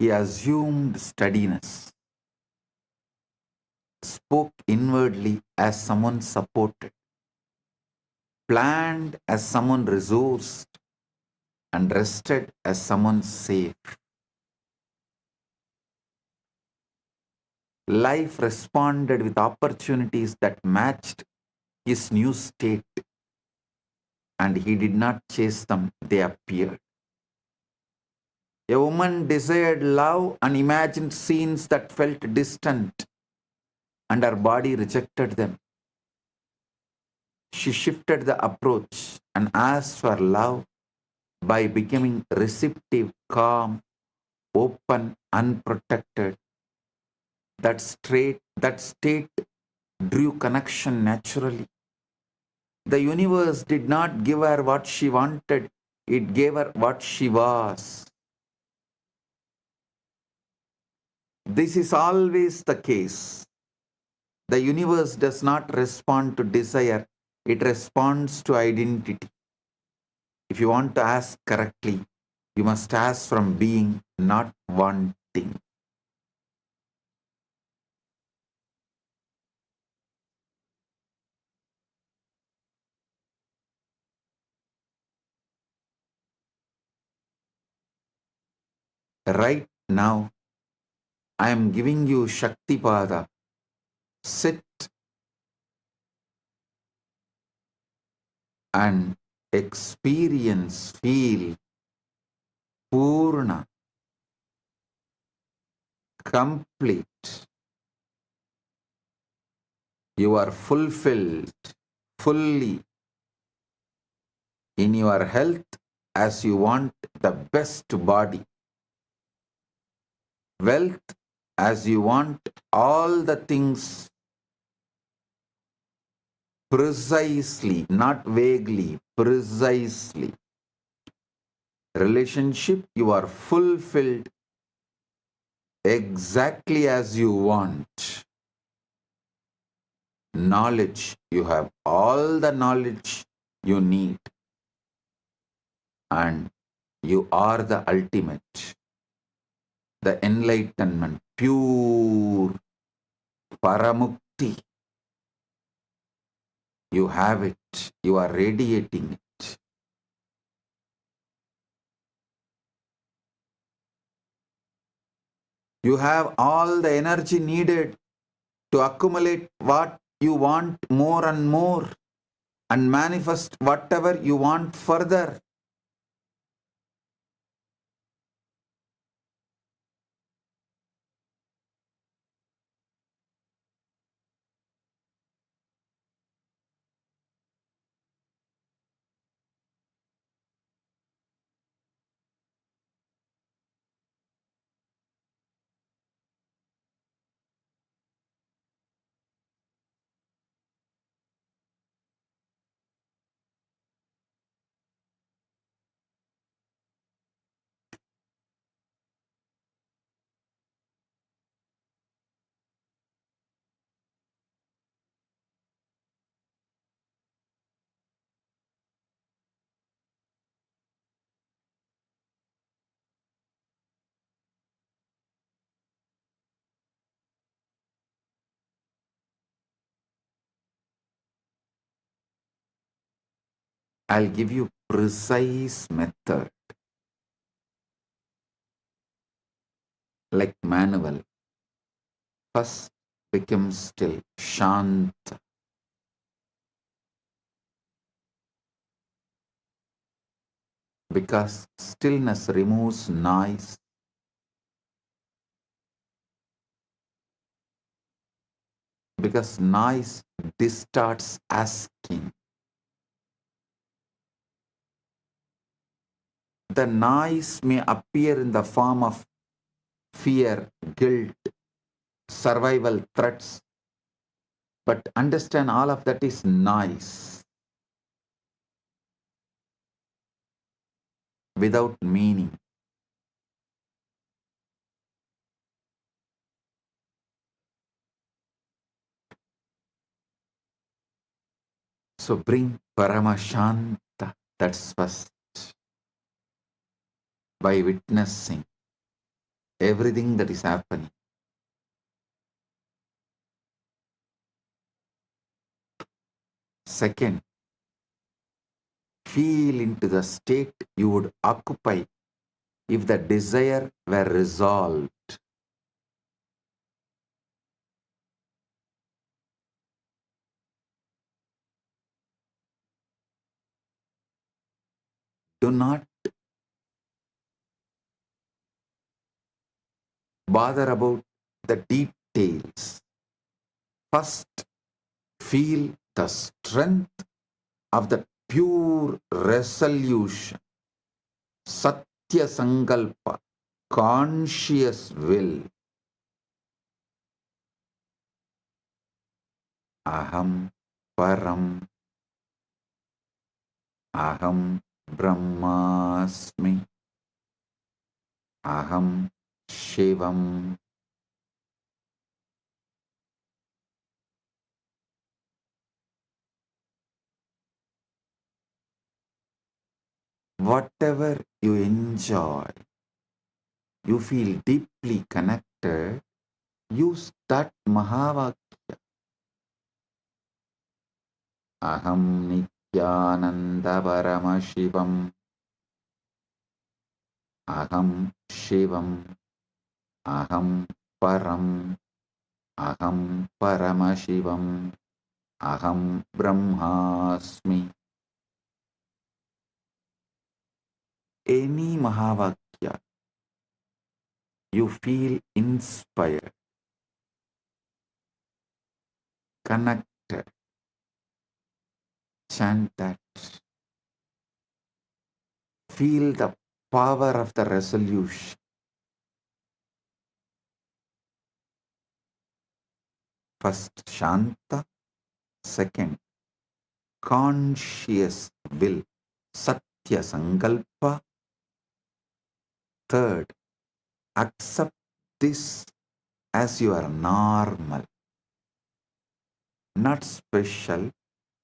He assumed steadiness, spoke inwardly as someone supported, planned as someone resourced, and rested as someone safe. Life responded with opportunities that matched his new state, and he did not chase them, they appeared. A woman desired love and imagined scenes that felt distant, and her body rejected them. She shifted the approach and asked for love by becoming receptive, calm, open, unprotected. That state drew connection naturally. The universe did not give her what she wanted, it gave her what she was. This is always the case. The universe does not respond to desire, it responds to identity. If you want to ask correctly, you must ask from being, not wanting. Right now, I am giving you Shaktipada. Sit and experience, feel Purna, complete, You are fulfilled fully in your health as you want the best body, wealth as you want all the things precisely, not vaguely, precisely. Relationship, you are fulfilled exactly as you want. Knowledge, you have all the knowledge you need, and you are the ultimate, the enlightenment, pure paramukti. You have it, you are radiating it. You have all the energy needed to accumulate what you want more and more and manifest whatever you want further. I'll give you precise method like manual. First, become still, shanta. Because stillness removes noise. Because noise distorts asking. The noise may appear in the form of fear, guilt, survival threats, but understand all of that is noise without meaning. So bring Paramashanta, that's first, by witnessing everything that is happening. Second, feel into the state you would occupy if the desire were resolved. Do not bother about the details. First, feel the strength of the pure resolution, Satya Sankalpa, conscious will. Aham Param, Aham Brahmasmi, Aham Shivam. Whatever you enjoy, you feel deeply connected, use that Mahavakya. Aham Nithyananda Paramashivam, Aham Shivam, Aham Param, Aham Paramashivam, Aham Brahmasmi. Any Mahavakya, you feel inspired, connect connected. Chant that. Feel the power of the resolution. First, Shanta. Second, conscious will. Satya Sankalpa. Third, accept this as your normal, not special,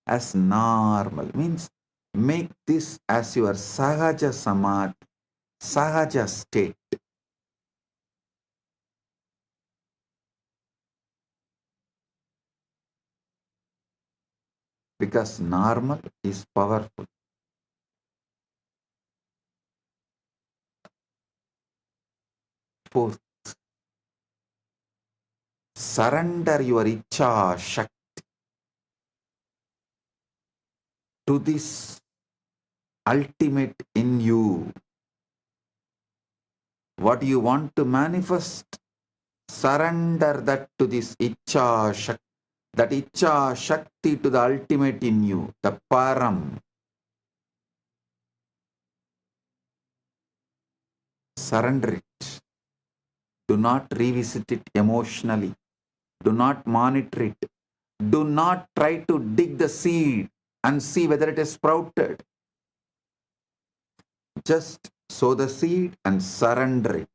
as normal. Means make this as your sahaja samadhi, sahaja state. Because normal is powerful. Fourth, surrender your icha shakti to this ultimate in you. What you want to manifest, surrender that to this icha shakti, that icha shakti to the ultimate in you, the param. Surrender it. Do not revisit it emotionally. Do not monitor it. Do not try to dig the seed and see whether it is sprouted. Just sow the seed and surrender it.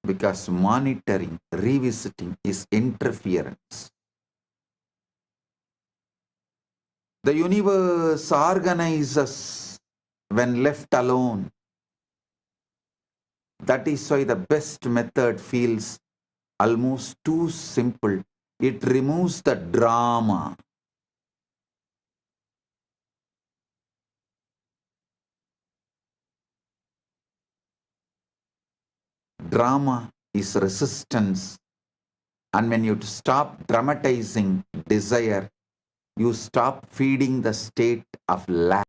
Because monitoring, revisiting is interference. The universe organizes when left alone. That is why the best method feels almost too simple. It removes the drama. Drama is resistance. And when you stop dramatizing desire, you stop feeding the state of lack.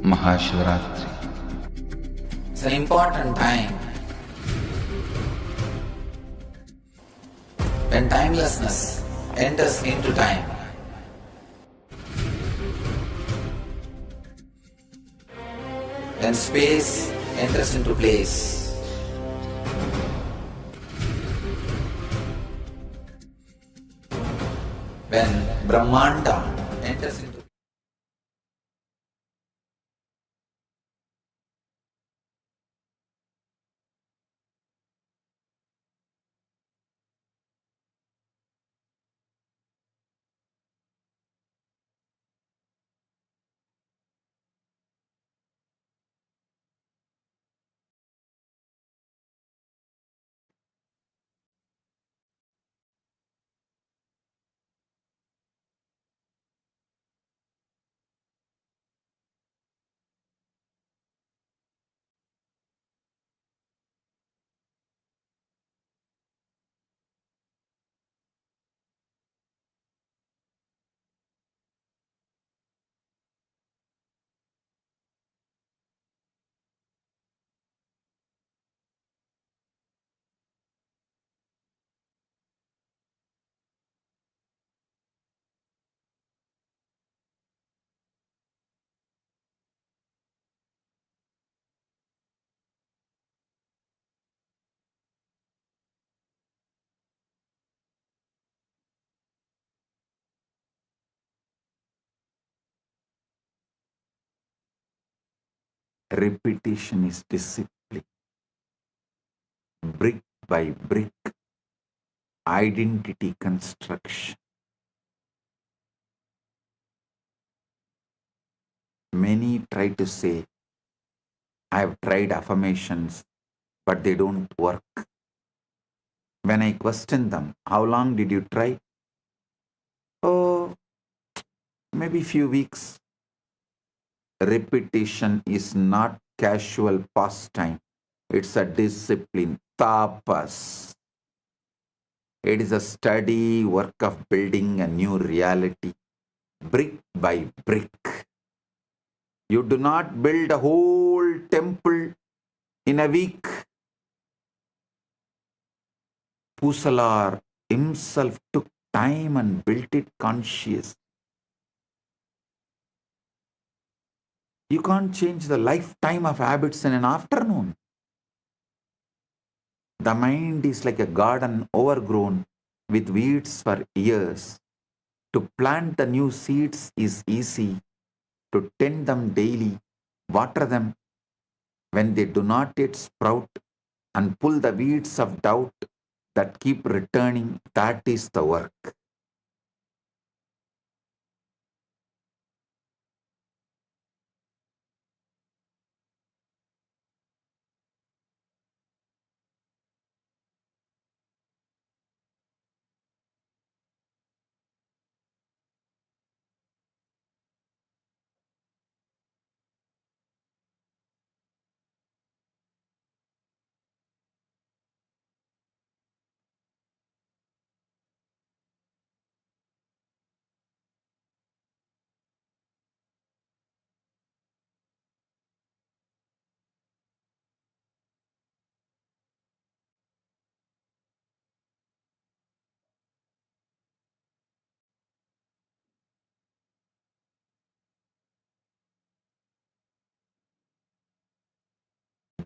Maha Shivaratri. It's an important time when timelessness enters into time. When space enters into place. When Brahmanda enters into Repetition is discipline. Brick by brick, identity construction. Many try to say, I have tried affirmations, but they don't work. When I question them, how long did you try? Oh, maybe few weeks. Repetition is not casual pastime. It's a discipline, tapas. It is a steady work of building a new reality, brick by brick. You do not build a whole temple in a week. Pusalar himself took time and built it conscious. You can't change the lifetime of habits in an afternoon. The mind is like a garden overgrown with weeds for years. To plant the new seeds is easy. To tend them daily, water them when they do not yet sprout, and pull the weeds of doubt that keep returning, that is the work.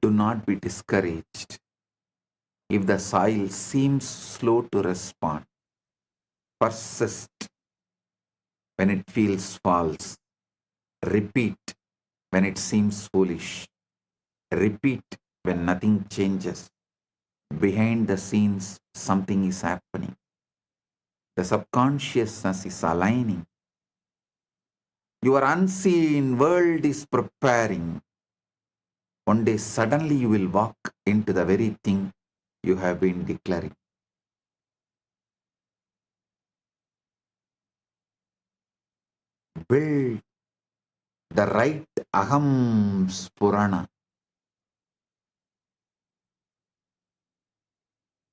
Do not be discouraged if the soil seems slow to respond. Persist when it feels false. Repeat when it seems foolish. Repeat when nothing changes. Behind the scenes, something is happening. The subconsciousness is aligning. Your unseen world is preparing. One day, suddenly, you will walk into the very thing you have been declaring. Build the right aham spurana.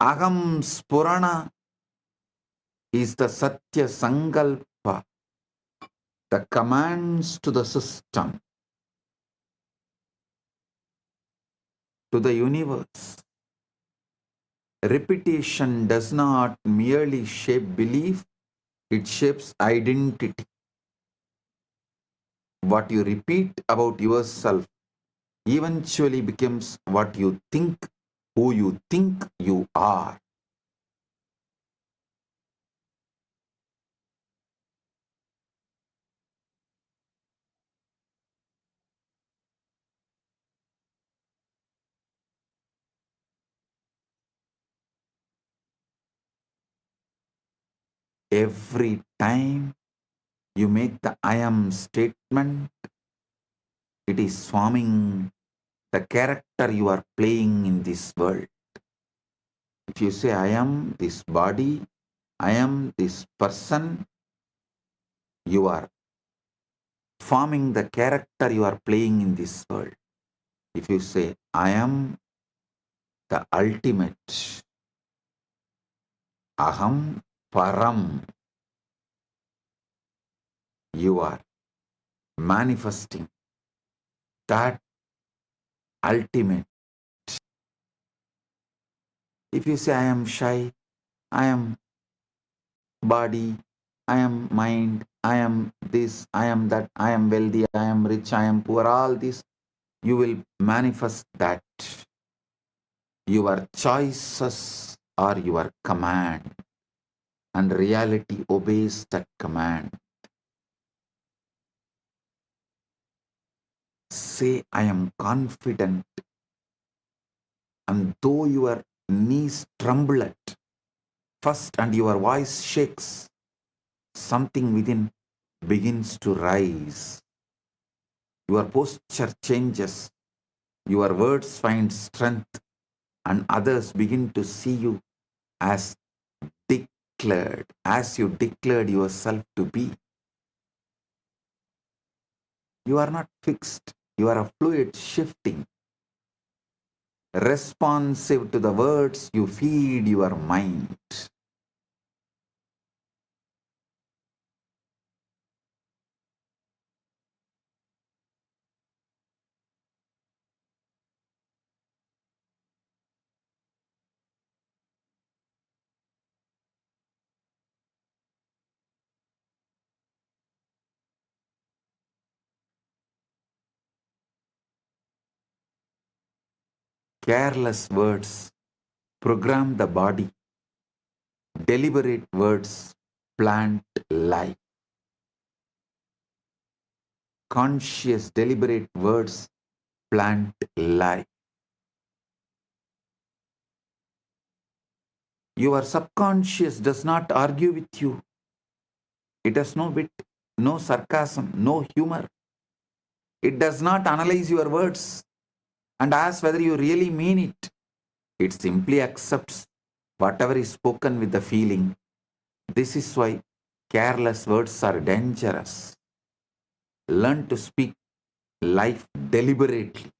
Aham spurana is the satya sankalpa, the commands to the system, to the universe. Repetition does not merely shape belief, it shapes identity. What you repeat about yourself eventually becomes what you think, who you think you are. Every time you make the I am statement, it is forming the character you are playing in this world. If you say, I am this body, I am this person, you are forming the character you are playing in this world. If you say, I am the ultimate, aham param, you are manifesting that ultimate. If you say, I am shy, I am body, I am mind, I am this, I am that, I am wealthy, I am rich, I am poor, all this, you will manifest that. Your choices are your command, and reality obeys that command. Say, I am confident. And though your knees tremble at first and your voice shakes, something within begins to rise. Your posture changes, your words find strength, and others begin to see you as declared, as you declared yourself to be. You are not fixed, you are a fluid shifting, responsive to the words you feed your mind. Careless words program the body, deliberate words plant life. Conscious, deliberate words plant life. Your subconscious does not argue with you. It has no wit, no sarcasm, no humor. It does not analyze your words and ask whether you really mean it. It simply accepts whatever is spoken with the feeling. This is why careless words are dangerous. Learn to speak life deliberately.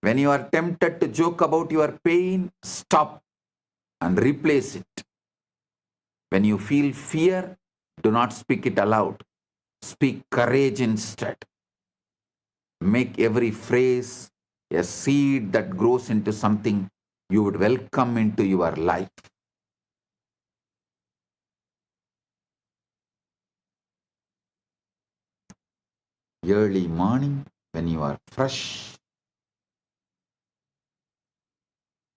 When you are tempted to joke about your pain, stop and replace it. When you feel fear, do not speak it aloud. Speak courage instead. Make every phrase a seed that grows into something you would welcome into your life. Early morning, when you are fresh,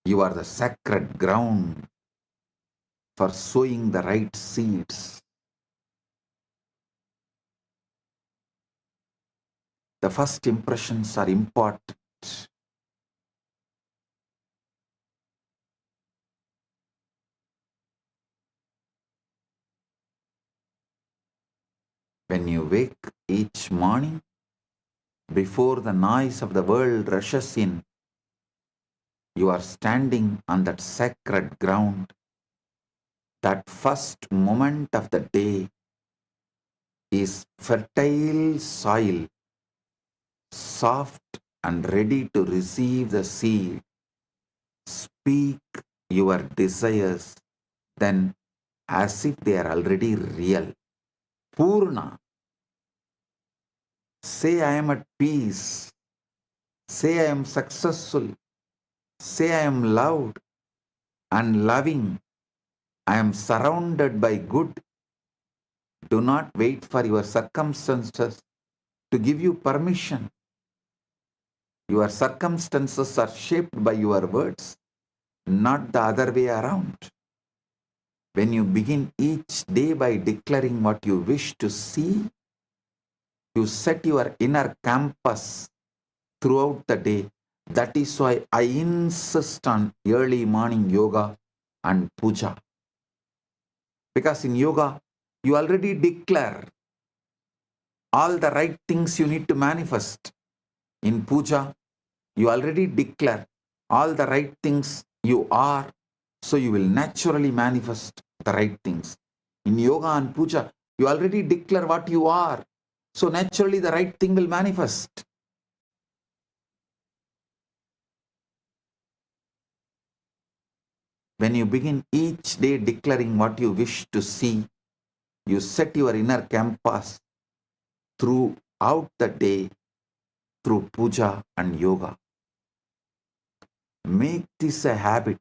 you are the sacred ground for sowing the right seeds. The first impressions are important. When you wake each morning, before the noise of the world rushes in, you are standing on that sacred ground. That first moment of the day is fertile soil, soft and ready to receive the seed. Speak your desires then as if they are already real. Purna. Say I am at peace. Say I am successful. Say I am loved and loving. I am surrounded by good. Do not wait for your circumstances to give you permission. Your circumstances are shaped by your words, not the other way around. When you begin each day by declaring what you wish to see, you set your inner campus throughout the day. That is why I insist on early morning yoga and puja. Because in yoga, you already declare all the right things you need to manifest. In puja, you already declare all the right things you are, so you will naturally manifest the right things. In yoga and puja, you already declare what you are, so naturally the right thing will manifest. When you begin each day declaring what you wish to see, you set your inner campus throughout the day through puja and yoga. Make this a habit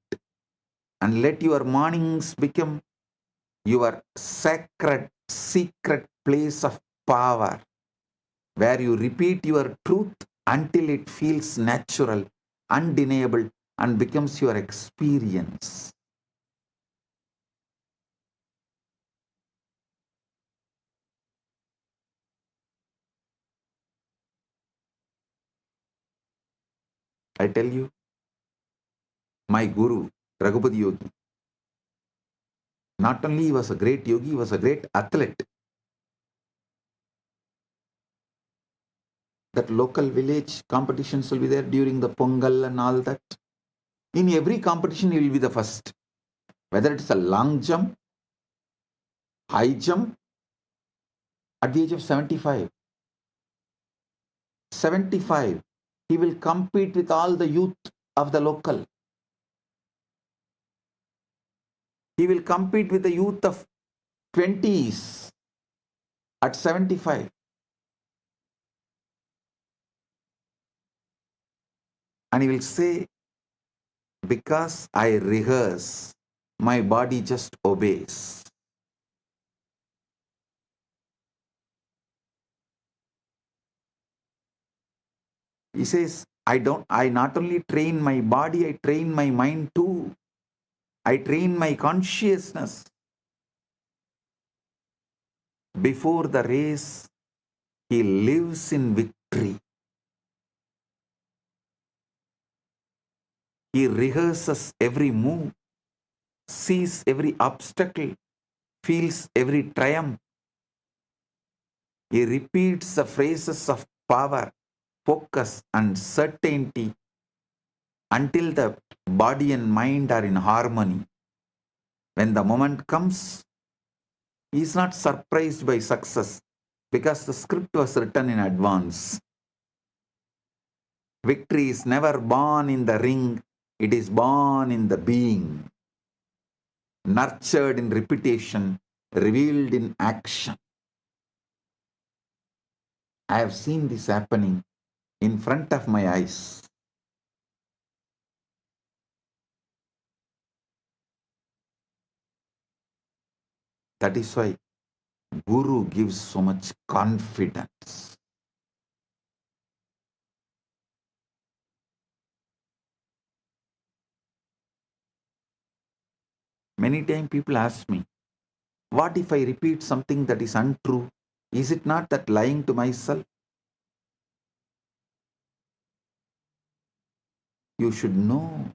and let your mornings become your sacred, secret place of power, where you repeat your truth until it feels natural, undeniable, and becomes your experience. I tell you, my guru, Raghupati Yogi, not only he was a great yogi, he was a great athlete. That local village competitions will be there during the Pongal and all that. In every competition, he will be the first. Whether it's a long jump, high jump, at the age of 75, he will compete with all the youth of the local. He will compete with the youth of 20s at 75. And he will say, because I rehearse, my body just obeys. He says, I not only train my body, I train my mind too. I train my consciousness. Before the race, he lives in victory. He rehearses every move, sees every obstacle, feels every triumph. He repeats the phrases of power, focus, and certainty until the body and mind are in harmony. When the moment comes, he is not surprised by success because the script was written in advance. Victory is never born in the ring, it is born in the being, nurtured in repetition, revealed in action. I have seen this happening in front of my eyes. That is why Guru gives so much confidence. Many times people ask me, what if I repeat something that is untrue? Is it not that lying to myself? You should know.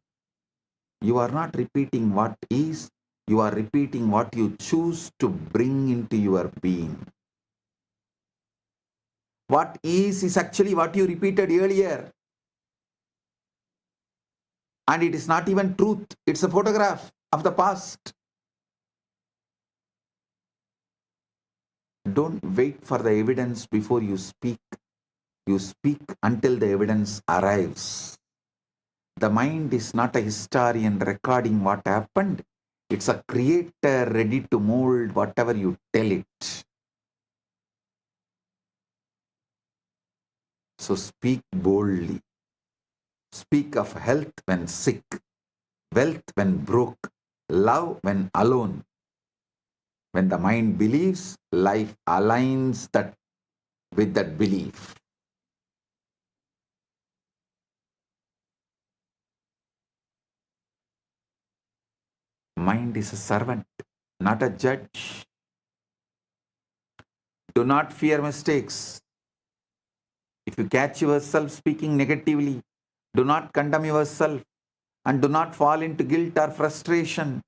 You are not repeating what is, you are repeating what you choose to bring into your being. What is actually what you repeated earlier. And it is not even truth, it's a photograph of the past. Don't wait for the evidence before you speak. You speak until the evidence arrives. The mind is not a historian recording what happened. It's a creator ready to mold whatever you tell it. So speak boldly. Speak of health when sick, wealth when broke, love when alone. When the mind believes, life aligns that with that belief. Mind is a servant, not a judge. Do not fear mistakes. If you catch yourself speaking negatively, do not condemn yourself and do not fall into guilt or frustration.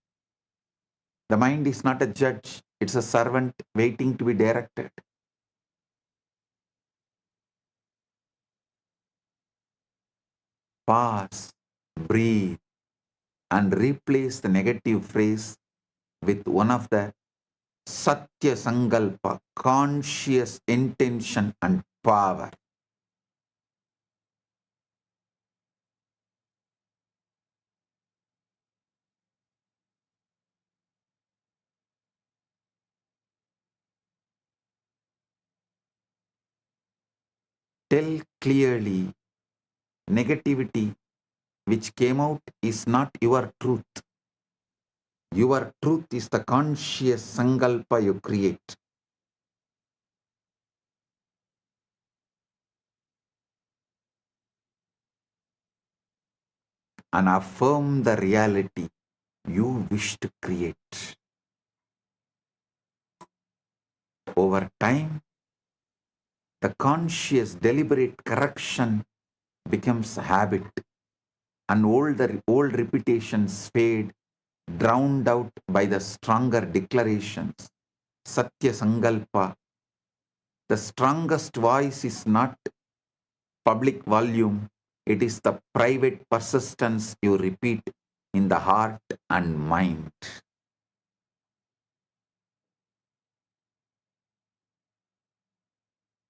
The mind is not a judge, it's a servant waiting to be directed. Pause, breathe, and replace the negative phrase with one of the Satya Sankalpa, conscious intention and power. Tell clearly, negativity which came out is not your truth. Your truth is the conscious Sankalpa you create. And affirm the reality you wish to create. Over time, the conscious, deliberate correction becomes a habit and old repetitions fade, drowned out by the stronger declarations. Satya Sankalpa. The strongest voice is not public volume, it is the private persistence you repeat in the heart and mind.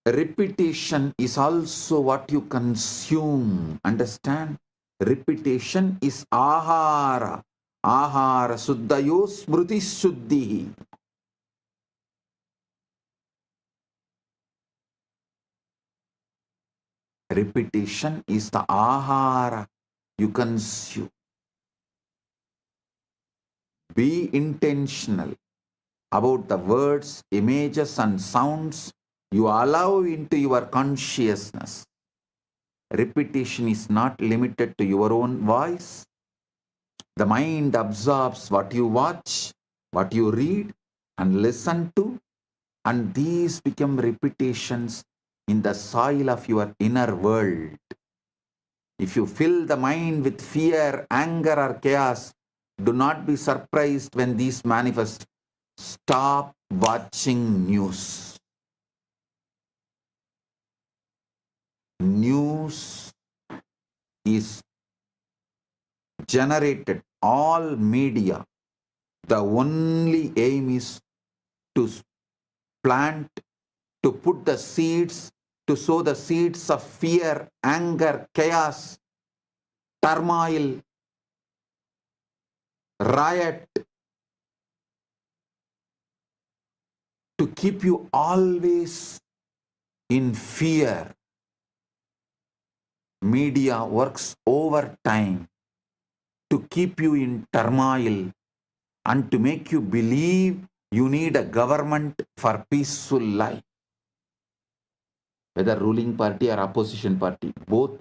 Repetition is also what you consume. Understand? Repetition is ahara. Ahara suddhayo smruti shuddhi. Repetition is the ahara you consume. Be intentional about the words, images, and sounds you allow into your consciousness. Repetition is not limited to your own voice. The mind absorbs what you watch, what you read, and listen to, and these become repetitions in the soil of your inner world. If you fill the mind with fear, anger, or chaos, do not be surprised when these manifest. Stop watching news. News is generated, all media. The only aim is to plant, to put the seeds, to sow the seeds of fear, anger, chaos, turmoil, riot, to keep you always in fear. Media works overtime to keep you in turmoil and to make you believe you need a government for peaceful life. Whether ruling party or opposition party, both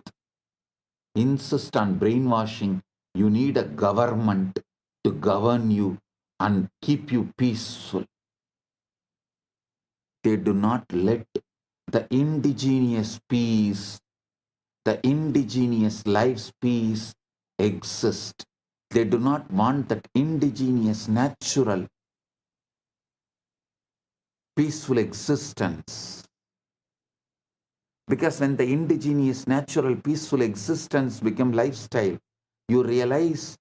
insist on brainwashing. You need a government to govern you and keep you peaceful. They do not let the indigenous peace, the indigenous life's peace exist. They do not want that indigenous, natural, peaceful existence. Because when the indigenous, natural, peaceful existence become lifestyle, you realize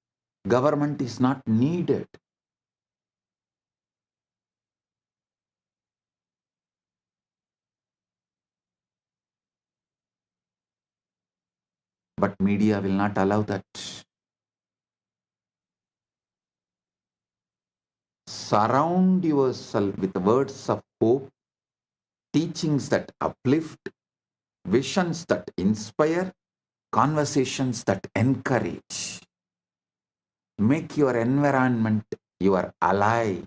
government is not needed. But media will not allow that. Surround yourself with words of hope, teachings that uplift, visions that inspire, conversations that encourage. Make your environment your ally.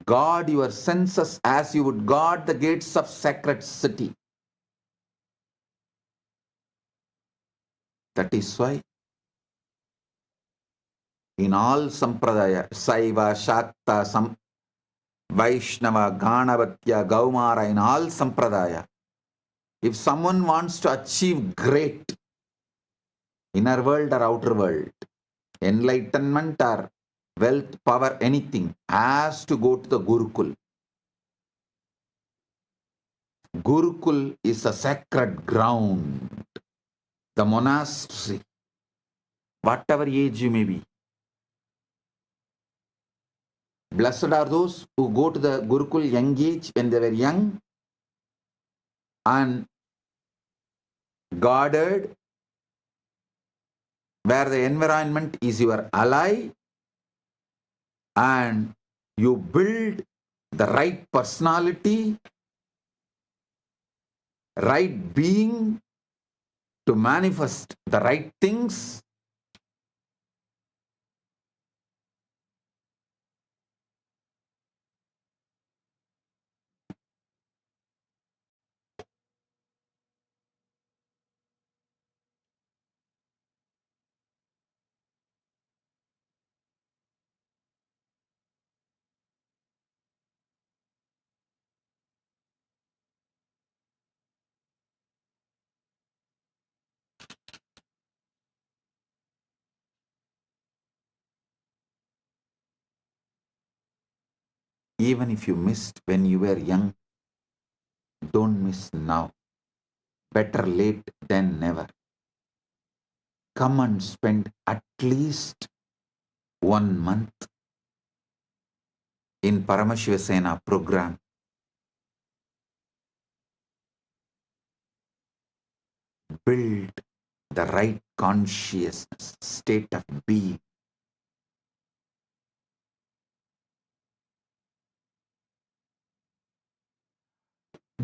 Guard your senses as you would guard the gates of sacred city. That is why in all sampradaya, Saiva, Shakta, Vaishnava, Ganavatya, Gaumara, in all sampradaya, if someone wants to achieve great inner world or outer world, enlightenment or wealth, power, anything, has to go to the Gurukul. Gurukul is a sacred ground, the monastery, whatever age you may be. Blessed are those who go to the Gurukul young age when they were young and guarded, where the environment is your ally and you build the right personality, right being to manifest the right things. Even if you missed when you were young, don't miss now. Better late than never. Come and spend at least 1 month in Paramashiva program. Build the right consciousness, state of being.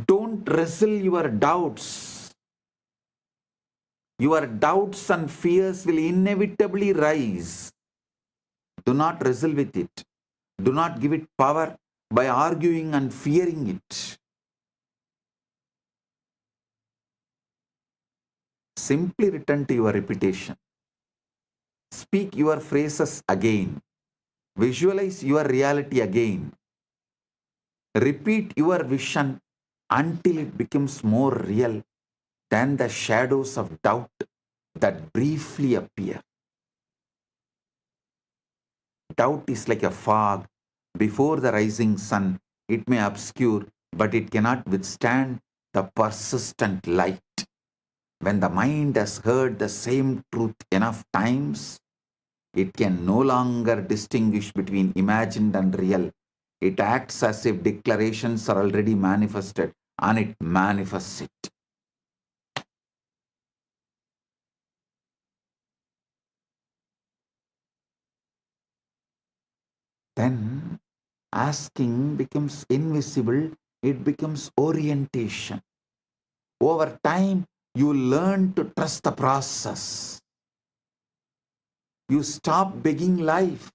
Don't wrestle your doubts. Your doubts and fears will inevitably rise. Do not wrestle with it. Do not give it power by arguing and fearing it. Simply return to your repetition. Speak your phrases again. Visualize your reality again. Repeat your vision until it becomes more real than the shadows of doubt that briefly appear. Doubt is like a fog before the rising sun. It may obscure, but it cannot withstand the persistent light. When the mind has heard the same truth enough times, it can no longer distinguish between imagined and real. It acts as if declarations are already manifested, and it manifests it. Then asking becomes invisible, it becomes orientation. Over time, you learn to trust the process. You stop begging life.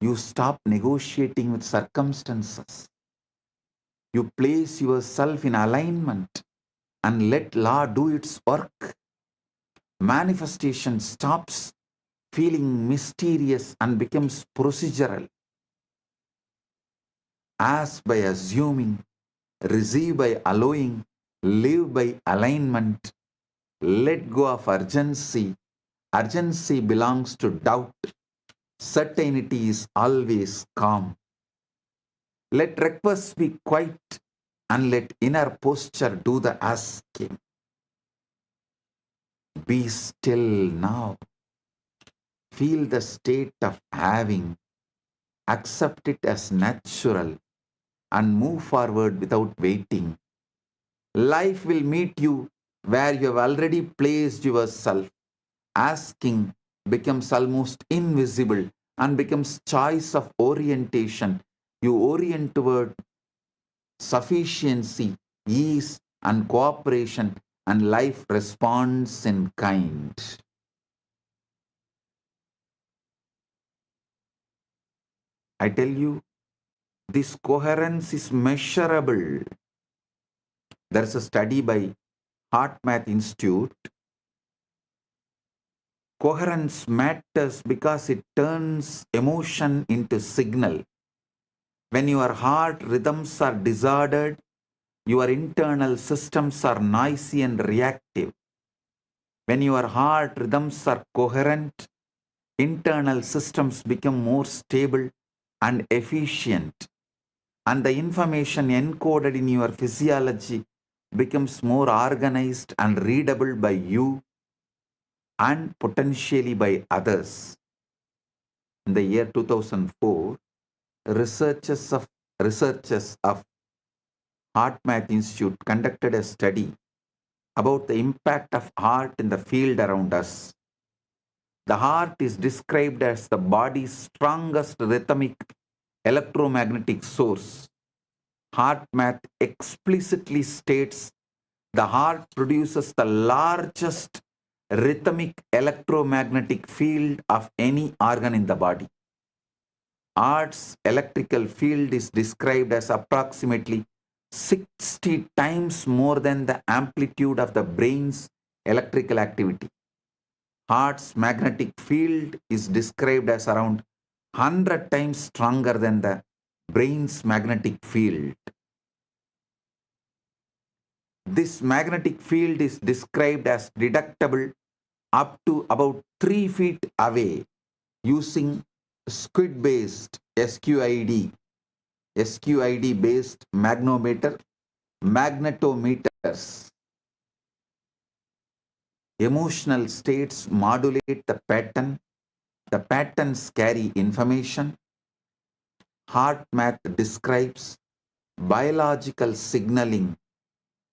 You stop negotiating with circumstances. You place yourself in alignment and let law do its work. Manifestation stops feeling mysterious and becomes procedural. Ask by assuming, receive by allowing, live by alignment. Let go of urgency. Urgency belongs to doubt. Certainty is always calm. Let requests be quiet and let inner posture do the asking. Be still now. Feel the state of having. Accept it as natural and move forward without waiting. Life will meet you where you have already placed yourself. Asking becomes almost invisible and becomes choice of orientation. You orient toward sufficiency, ease, and cooperation, and life responds in kind. I tell you, this coherence is measurable. There is a study by Heart Math Institute. Coherence matters because it turns emotion into signal. When your heart rhythms are disordered, your internal systems are noisy and reactive. When your heart rhythms are coherent, internal systems become more stable and efficient, and the information encoded in your physiology becomes more organized and readable by you and potentially by others. In the year 2004, researchers of Heart Math Institute conducted a study about the impact of heart in the field around us. The heart is described as the body's strongest rhythmic electromagnetic source. Heart Math explicitly states the heart produces the largest rhythmic electromagnetic field of any organ in the body. Heart's electrical field is described as approximately 60 times more than the amplitude of the brain's electrical activity. Heart's magnetic field is described as around 100 times stronger than the brain's magnetic field. This magnetic field is described as detectable up to about 3 feet away using squid based SQID based magnetometers. Emotional states modulate the pattern. The patterns carry information. Heart math describes biological signaling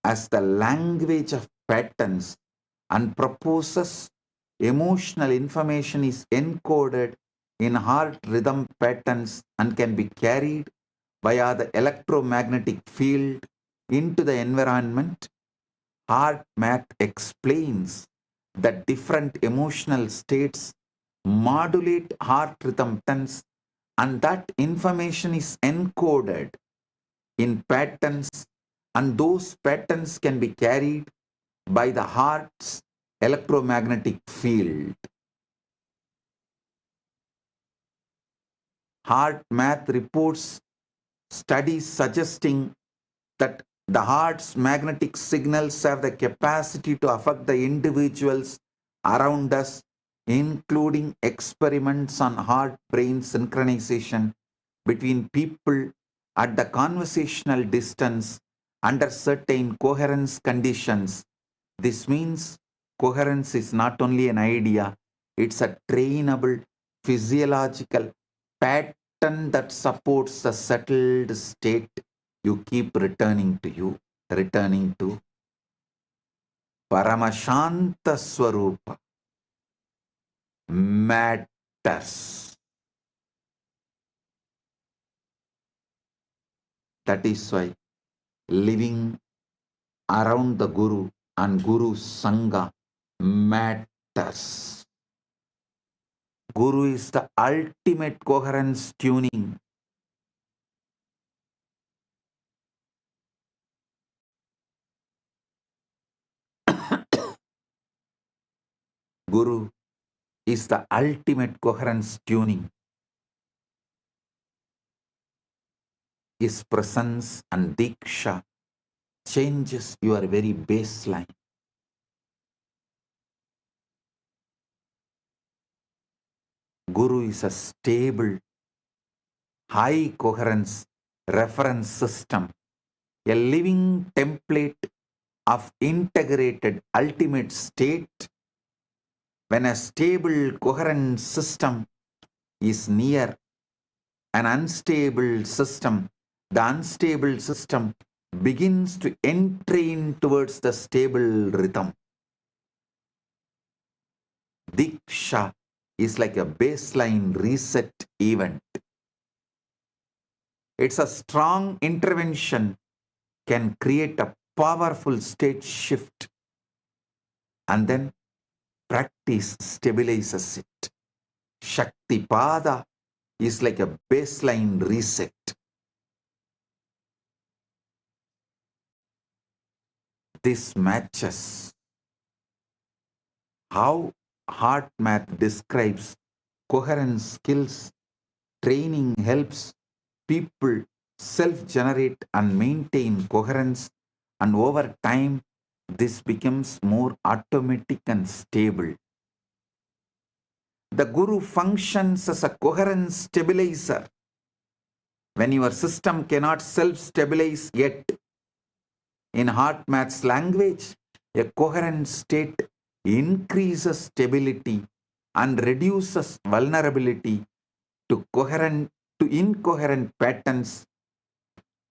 as the language of patterns and proposes emotional information is encoded in heart rhythm patterns and can be carried via the electromagnetic field into the environment. Heart math explains that different emotional states modulate heart rhythm patterns and that information is encoded in patterns and those patterns can be carried by the heart's electromagnetic field. Heart math reports studies suggesting that the heart's magnetic signals have the capacity to affect the individuals around us, including experiments on heart-brain synchronization between people at the conversational distance under certain coherence conditions. This means coherence is not only an idea, it's a trainable physiological pattern that supports the settled state you keep returning to. Paramashanta Swarupa matters. That is why living around the Guru and Guru Sangha matters. Guru is the ultimate coherence tuning. Guru is the ultimate coherence tuning. His presence and Diksha changes your very baseline. Guru is a stable, high coherence reference system, a living template of integrated ultimate state. When a stable, coherent system is near an unstable system, the unstable system begins to entrain towards the stable rhythm. Diksha is like a baseline reset event. It's a strong intervention can create a powerful state shift and then practice stabilizes it. Shaktipada is like a baseline reset. This matches how heart math describes coherence skills. Training helps people self-generate and maintain coherence, and over time, this becomes more automatic and stable. The Guru functions as a coherence stabilizer. When your system cannot self-stabilize yet, in heart math's language, a coherent state increases stability and reduces vulnerability to incoherent patterns.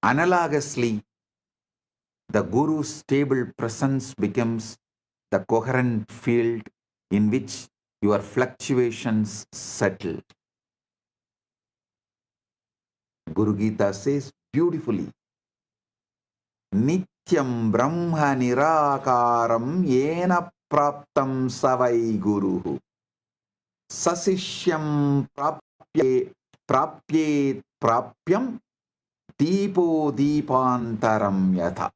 Analogously, the Guru's stable presence becomes the coherent field in which your fluctuations settle. Guru Gita says beautifully, Nityam Brahma Nirakaram Yena Praptam Savai Guruhu Sasishyam Prapyam Deepo Deepantaram Yatha.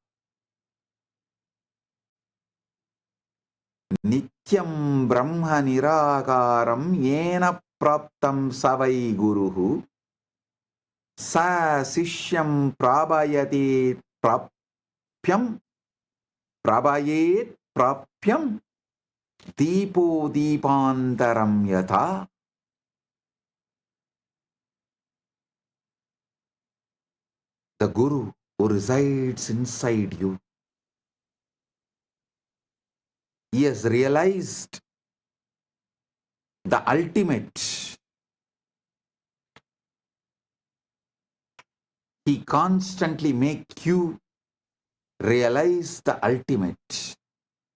Nityam Brahma Nirakaram Yena Praptam Savai Guruhu Sasishyam Prabayate Prapyam Deepo Deepantaram Yatha. the Guru who resides inside you. He has realized the ultimate. He constantly makes you realize the ultimate,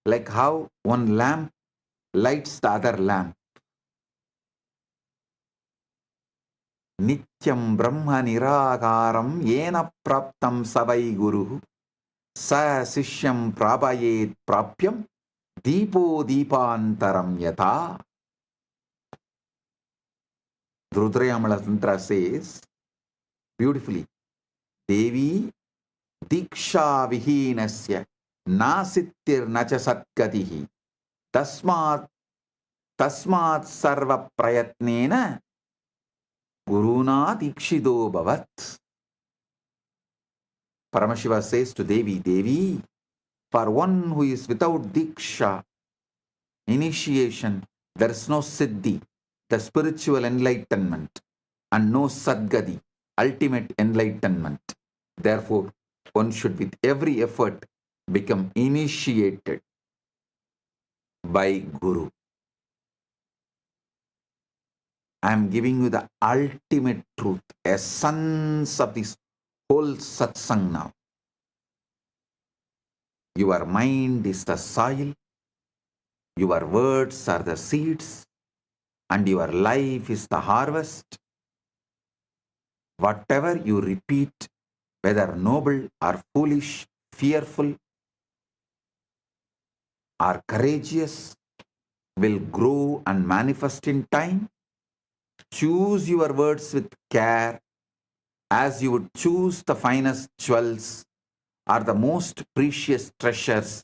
like how one lamp lights the other lamp. Nityam Brahma Nirakaram Yena Praptam Savai Guru Sa Sishyam Prabhayet Prapyam Deepo Deepantaram Yata. Rudrayamala Tantra says beautifully, Devi Diksha Vihinasya Nasittir Nacha Satgatihi Tasmat Sarva Prayatnena Guruna Dikshido Bhavat. Paramashiva says to Devi, Devi, for one who is without Diksha, initiation, there is no Siddhi, the spiritual enlightenment, and no Sadgati, ultimate enlightenment. Therefore, one should with every effort become initiated by Guru. I am giving you the ultimate truth, essence of this whole satsang now. Your mind is the soil, your words are the seeds, and your life is the harvest. Whatever you repeat, whether noble or foolish, fearful or courageous, will grow and manifest in time. Choose your words with care, as you would choose the finest jewels or the most precious treasures,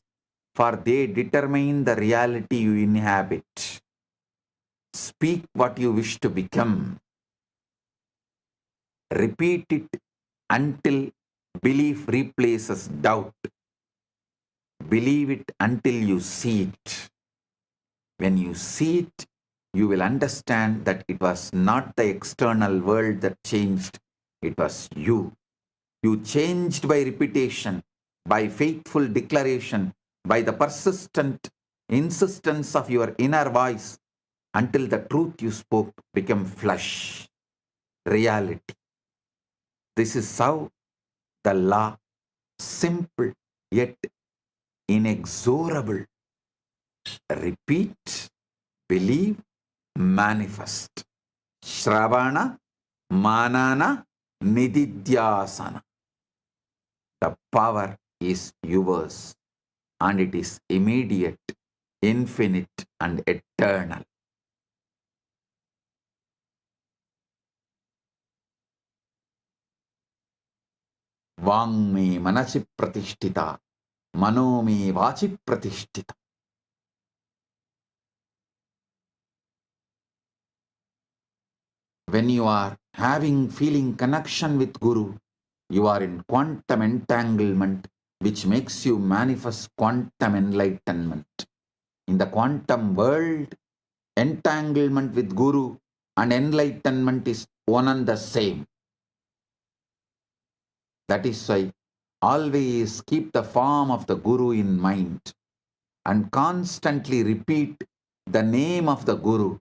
for they determine the reality you inhabit. Speak what you wish to become. Repeat it until belief replaces doubt. Believe it until you see it. When you see it, you will understand that it was not the external world that changed, it was you. You changed by repetition, by faithful declaration, by the persistent insistence of your inner voice, until the truth you spoke became flesh, reality. This is how the law, simple yet inexorable. Repeat, believe, manifest. Shravana, Manana, Nididhyasana. The power is yours, and it is immediate, infinite, and eternal. Vang me manasi pratishtita, mano me vachi pratishtita. When you are feeling connection with Guru, you are in quantum entanglement, which makes you manifest quantum enlightenment. In the quantum world, entanglement with Guru and enlightenment is one and the same. That is why always keep the form of the Guru in mind and constantly repeat the name of the Guru.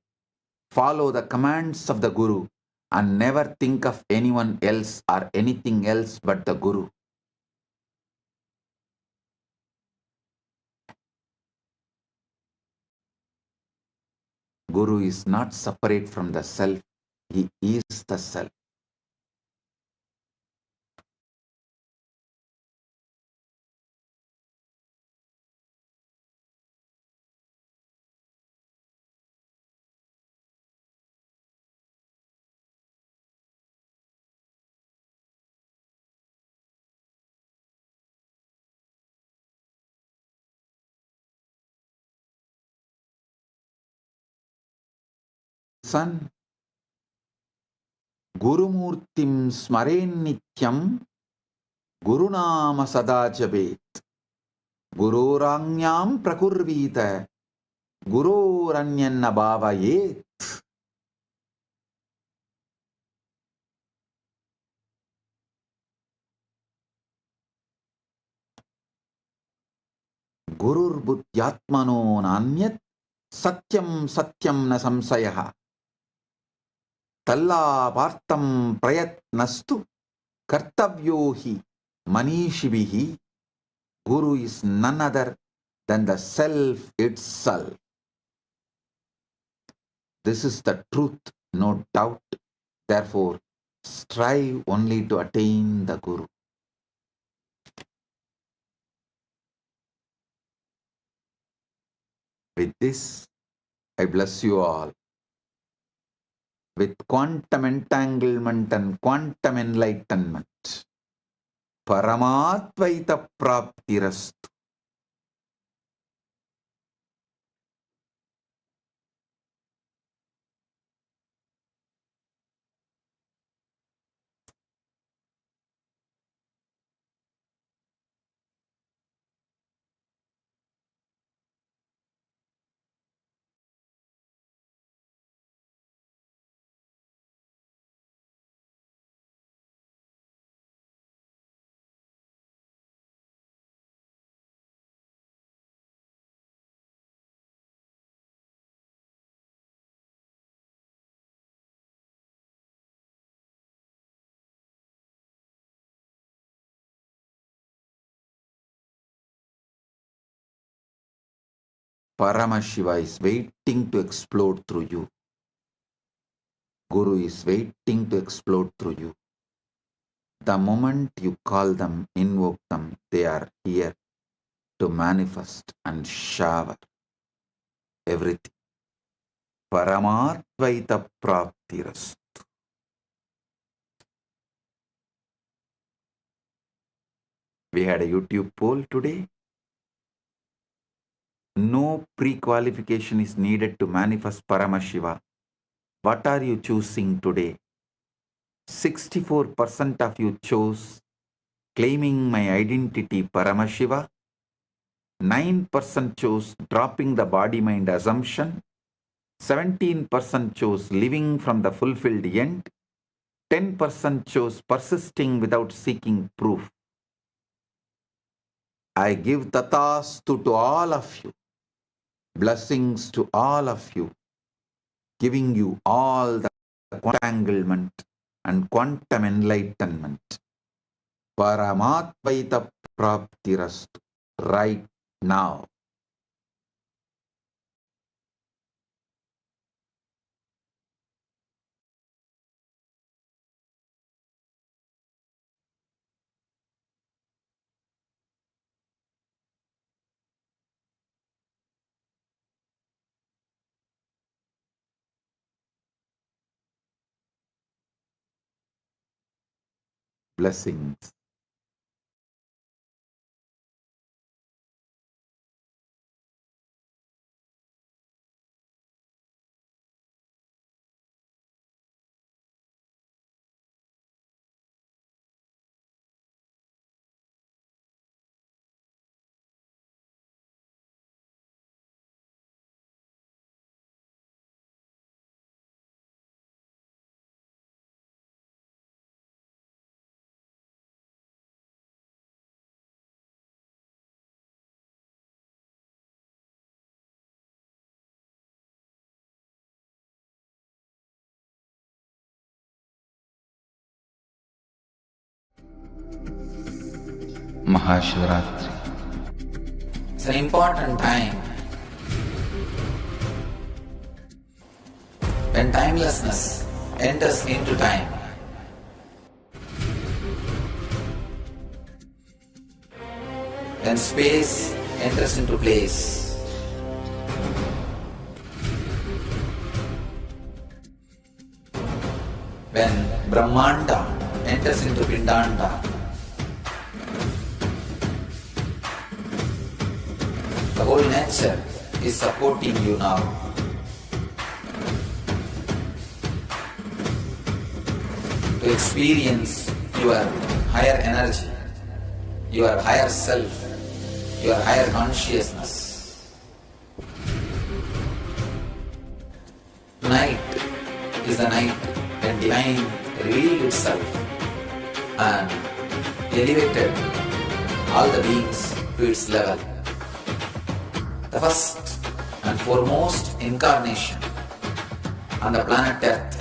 Follow the commands of the Guru and never think of anyone else or anything else but the Guru. Guru is not separate from the self. He is the self. Son, Gurumurtim smaren nityam Gurunama sada jabet Gururanyam prakurvita Gururanyanna bhavayet. Gurur buddhyatmano nanyat satyam satyam na samsayaha. Talla vartam prayatnastu kartavyohi manishibihi. Guru is none other than the self itself. This is the truth, no doubt. Therefore, strive only to attain the Guru. With this, I bless you all with quantum entanglement and quantum enlightenment. Paramatvaita praptirastu. Paramashiva is waiting to explode through you. Guru is waiting to explode through you. The moment you call them, invoke them, they are here to manifest and shower everything. Paramatvaita praptirastu. We had a YouTube poll today. No pre-qualification is needed to manifest Paramashiva. What are you choosing today? 64% of you chose claiming my identity Paramashiva. 9% chose dropping the body-mind assumption. 17% chose living from the fulfilled end. 10% chose persisting without seeking proof. I give tatastu to all of you. Blessings to all of you. Giving you all the entanglement and quantum enlightenment. Paramatvaita praptirastu. Right now. Blessings. Maha Shivaratri. It's an important time when timelessness enters into time. When space enters into place. When Brahmanda enters into Pindanda. The whole nature is supporting you now. To experience your higher energy, your higher self, your higher consciousness. Tonight is the night when Divine revealed itself and elevated all the beings to its level. The first and foremost incarnation on the planet Earth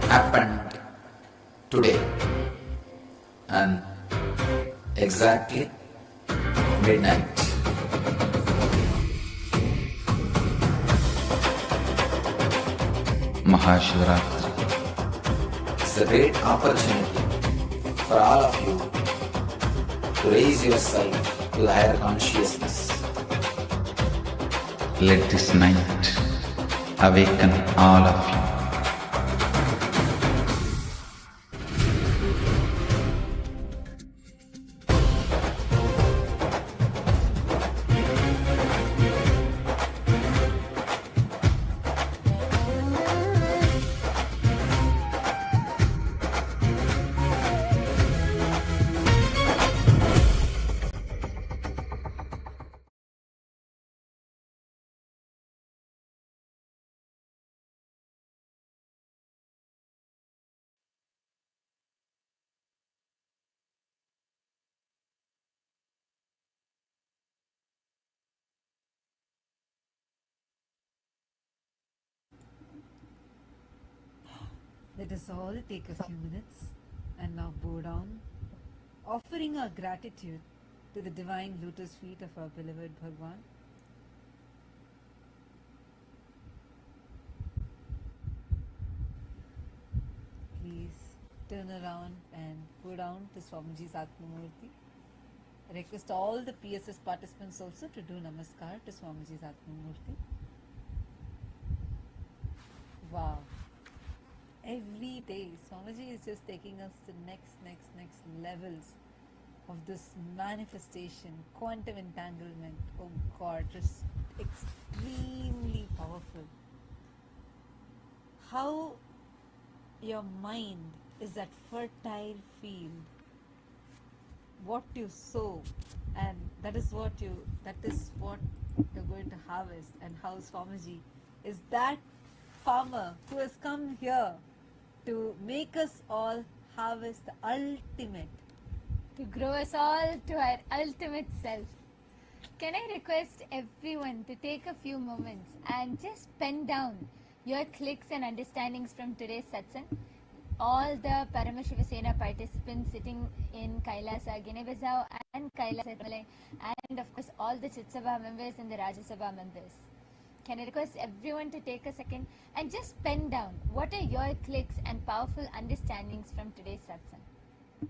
happened today and exactly midnight. Maha Shivaratri. It's a great opportunity for all of you to raise yourself to the higher consciousness. Let this night awaken all of you. Let us all take a few minutes and now bow down, offering our gratitude to the divine lotus feet of our beloved Bhagavan. Please turn around and go down to Swamiji's Atmamurti. I request all the PSS participants also to do Namaskar to Swamiji's Atmamurti. Wow. Every day, Swamiji is just taking us to next levels of this manifestation, quantum entanglement. Oh God, just extremely powerful. How your mind is that fertile field. What you sow, and that is what you're going to harvest. And how Swamiji is that farmer who has come here to make us all harvest the ultimate. To grow us all to our ultimate self. Can I request everyone to take a few moments and just pen down your clicks and understandings from today's satsang? All the Paramashiva Sena participants sitting in Kailasa, Guinea-Bissau and Kailasa, and of course all the Chitsabha members and the Rajya Sabha members. Can I request everyone to take a second and just pen down what are your clicks and powerful understandings from today's satsang?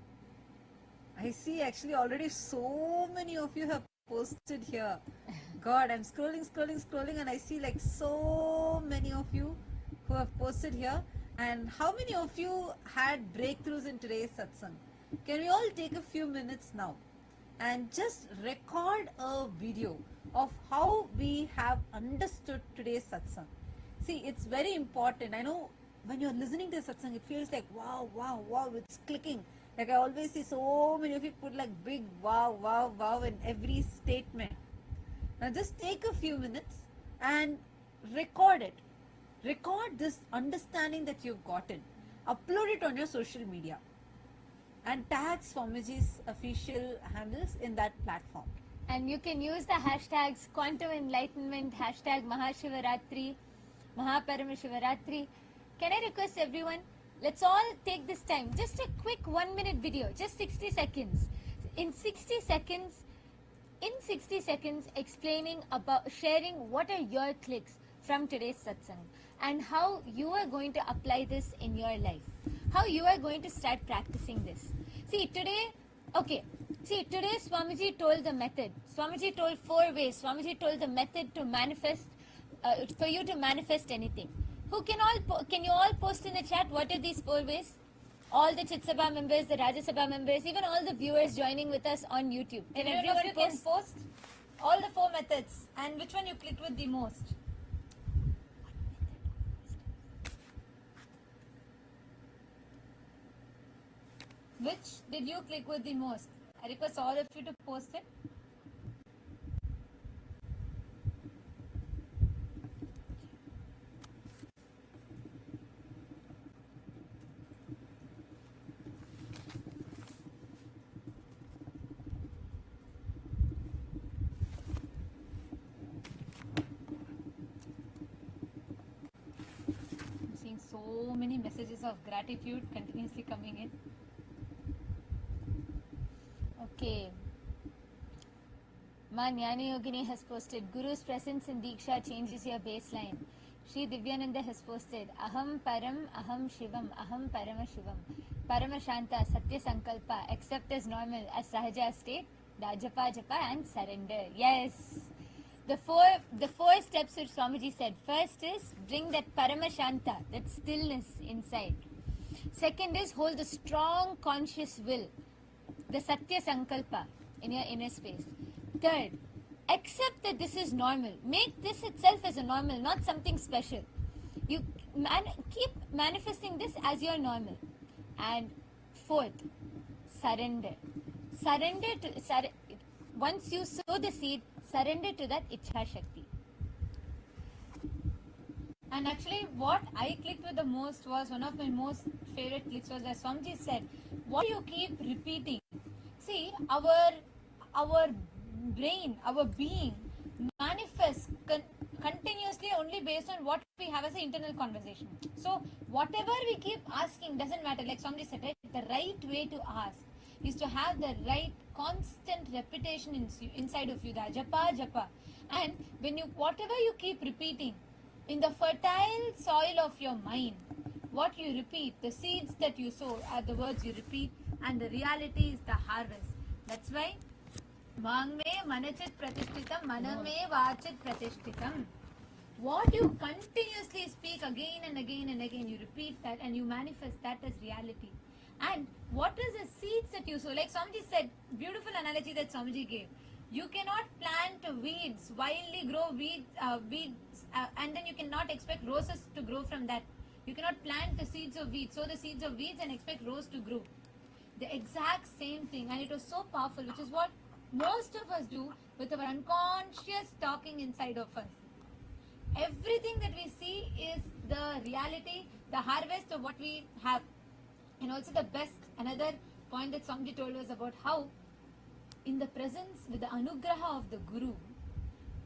I see actually already so many of you have posted here. God, I'm scrolling and I see like so many of you who have posted here. And how many of you had breakthroughs in today's satsang? Can we all take a few minutes now and just record a video of how we have understood today's satsang? See, it's very important. I know when you're listening to satsang, it feels like wow, it's clicking. Like I always see so many of you put like big wow in every statement. Now just take a few minutes and record it. Record this understanding that you've gotten. Upload it on your social media and tag Swamiji's official handles in that platform. And you can use the hashtags Quantum Enlightenment, hashtag Maha Shivaratri, Maha Paramashivaratri. Can I request everyone, let's all take this time, just a quick 1 minute video, just 60 seconds. In 60 seconds explaining about, sharing what are your clicks from today's satsang and how you are going to apply this in your life. How you are going to start practicing this. See, today Swamiji told the method. Swamiji told 4 ways. Swamiji told the method to manifest, for you to manifest anything. Can you all post in the chat what are these 4 ways? All the Chitsabha members, the Rajya Sabha members, even all the viewers joining with us on YouTube. And everyone can post all the 4 methods and which one you clicked with the most. Which did you click with the most? I request all of you to post it. so many messages of gratitude continuously coming in. Okay. Ma Jnani Yogini has posted, Guru's presence in Diksha changes your baseline. Sri Divyananda has posted, Aham Param, Aham Shivam, Aham Paramashivam. Paramashanta, Satya Sankalpa, accept as normal, as Sahaja state, Japa Japa and surrender. Yes. The four steps which Swamiji said. First is bring that Paramashanta, that stillness inside. Second is hold the strong conscious will, the Satya Sankalpa in your inner space. Third, accept that this is normal. Make this itself as a normal, not something special. You keep manifesting this as your normal. And fourth, surrender. Once you sow the seed, surrender to that Ichha Shakti. And actually, what I clicked with the most was, one of my most favorite clicks was that Swamiji said, what you keep repeating. See, our brain, our being manifests continuously only based on what we have as an internal conversation. So, whatever we keep asking doesn't matter. Like Swamiji said, right? The right way to ask is to have the right constant repetition inside of you, the japa. And when whatever you keep repeating, in the fertile soil of your mind, what you repeat, the seeds that you sow are the words you repeat, and the reality is the harvest. That's why Mang me manachit pratishtitam, maname vachit pratishtitam. What you continuously speak again and again and again, you repeat that and you manifest that as reality. And what is the seeds that you sow? Like Swamiji said, beautiful analogy that Swamiji gave. You cannot plant weeds, wildly grow weeds, and then you cannot expect roses to grow from that. You cannot plant the seeds of weeds, sow the seeds of weeds and expect rose to grow. The exact same thing, and it was so powerful, which is what most of us do with our unconscious talking inside of us. Everything that we see is the reality, the harvest of what we have. And also the best, another point that Swamiji told us about how in the presence, with the anugraha of the Guru,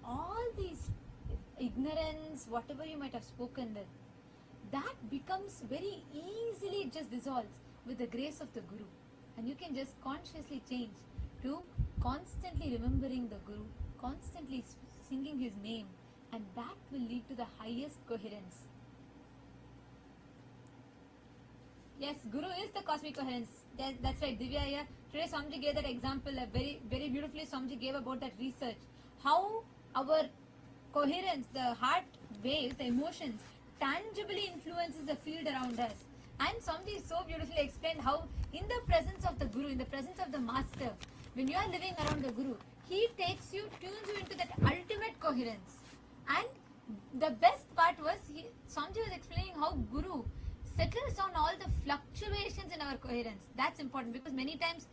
all these ignorance, whatever you might have spoken with, that becomes very easily, it just dissolves with the grace of the Guru. And you can just consciously change to constantly remembering the Guru, constantly singing his name, and that will lead to the highest coherence. Yes, Guru is the cosmic coherence. That's right, Divya here. Today Swamiji gave that example, very, very beautifully Swamiji gave about that research. How our coherence, the heart waves, the emotions, tangibly influences the field around us. And Swamiji so beautifully explained how in the presence of the Guru, in the presence of the Master, when you are living around the Guru, he takes you, tunes you into that ultimate coherence. And the best part was, Swamiji was explaining how Guru settles down all the fluctuations in our coherence. That's important because many times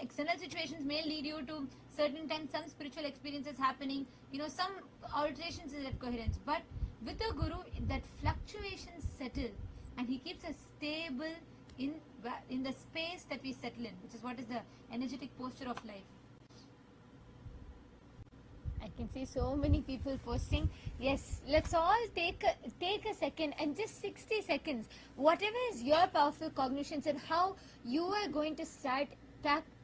external situations may lead you to certain times some spiritual experiences happening, some alterations in that coherence. But with the Guru, that fluctuations settle and he keeps us stable in the space that we settle in, which is what is the energetic posture of life. I can see so many people posting. Yes, let's all take a second and just 60 seconds. Whatever is your powerful cognitions and how you are going to start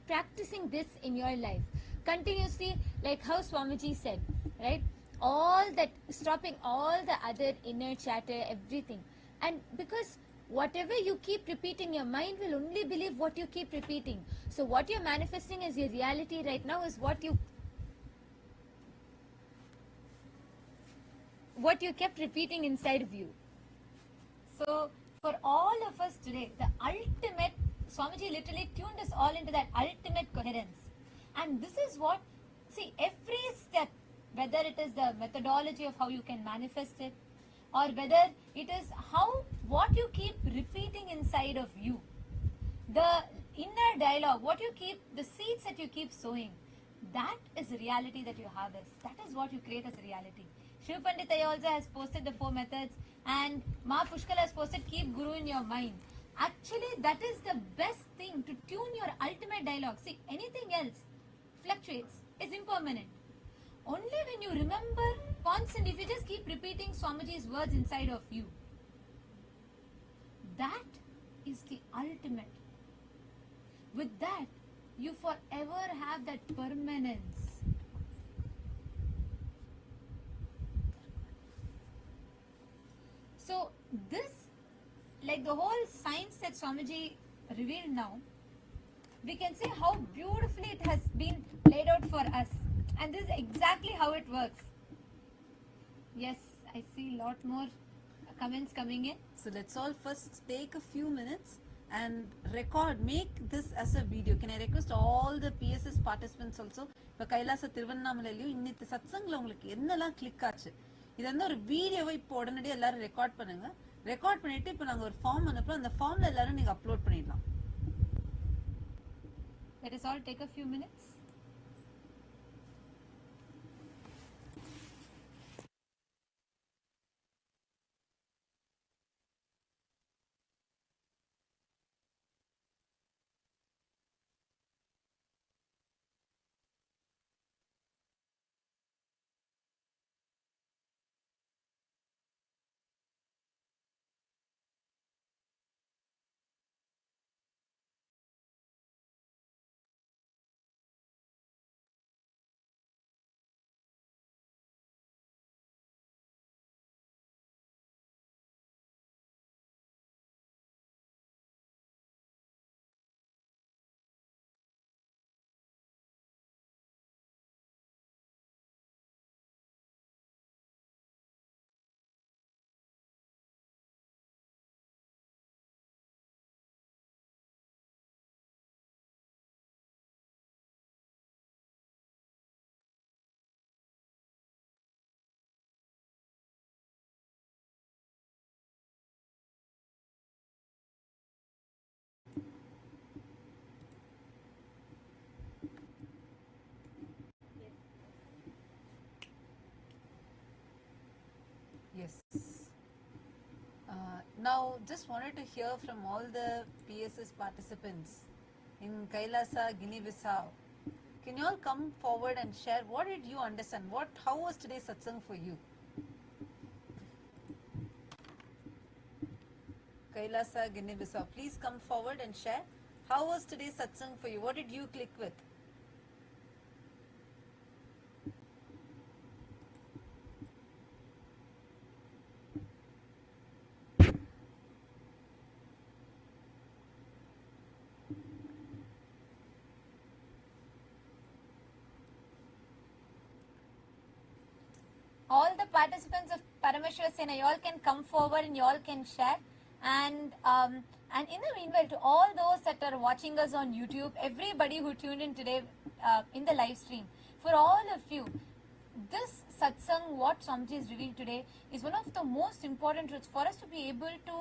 practicing this in your life. Continuously, like how Swamiji said, right? All that, stopping all the other inner chatter, everything. And because whatever you keep repeating, your mind will only believe what you keep repeating. So what you're manifesting as your reality right now is what you kept repeating inside of you. So for all of us today, the ultimate, Swamiji literally tuned us all into that ultimate coherence. And this is what, see, every step, whether it is the methodology of how you can manifest it, or whether it is what you keep repeating inside of you, the inner dialogue, the seeds that you keep sowing, that is the reality that you harvest. That is what you create as a reality. Shiv Pandita also has posted the 4 methods, and Ma Pushkala has posted keep Guru in your mind. Actually, that is the best thing to tune your ultimate dialogue. See, anything else fluctuates, is impermanent. Only when you remember constantly, if you just keep repeating Swamiji's words inside of you, That is the ultimate. With that, you forever have that permanence. So this, like the whole science that Swamiji revealed now, we can see how beautifully it has been laid out for us. And this is exactly how it works. Yes, I see a lot more comments coming in. So let's all first take a few minutes and record, make this as a video. Can I request all the PSS participants also? இப்போ கைலாச திருவண்ணாமலையிலையும் இன்னைக்கு சத்சங்கில் உங்களுக்கு என்னெல்லாம் click ஆச்சு இது வந்து ஒரு வீடியோவை இப்போ உடனடியாக எல்லாரும் ரெக்கார்ட் பண்ணுங்க. ரெக்கார்ட் பண்ணிட்டு இப்போ நாங்கள் ஒரு ஃபார்ம் அனுப்புறோம். அந்த ஃபார்மில் எல்லாரும் நீங்கள் அப்லோட் பண்ணிடலாம். Let us all take a few minutes. Yes. Now, just wanted to hear from all the PSS participants in Kailasa, Guinea-Bissau. Can you all come forward and share what did you understand? How was today's satsang for you? Kailasa, Guinea-Bissau, please come forward and share. How was today's satsang for you? What did you click with? All the participants of Paramashiva Sena, you all can come forward and you all can share. And in the meanwhile, to all those that are watching us on YouTube, everybody who tuned in today in the live stream, for all of you, this satsang, what Swamiji has revealed today, is one of the most important truths for us to be able to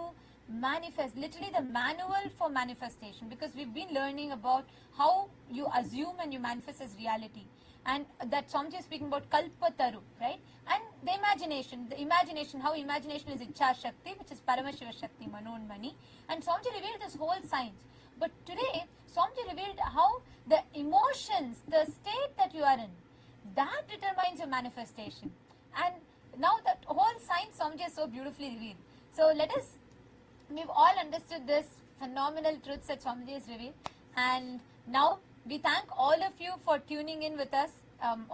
manifest, literally the manual for manifestation, because we've been learning about how you assume and you manifest as reality. And that Swamiji is speaking about Kalpataru, right? And the imagination, how imagination is Ichha Shakti, which is Paramashiva Shakti, Manon Mani. And Swamiji revealed this whole science. But today, Swamiji revealed how the emotions, the state that you are in, that determines your manifestation. And now that whole science Swamiji has so beautifully revealed. So we've all understood this phenomenal truths that Swamiji has revealed. And now we thank all of you for tuning in with us.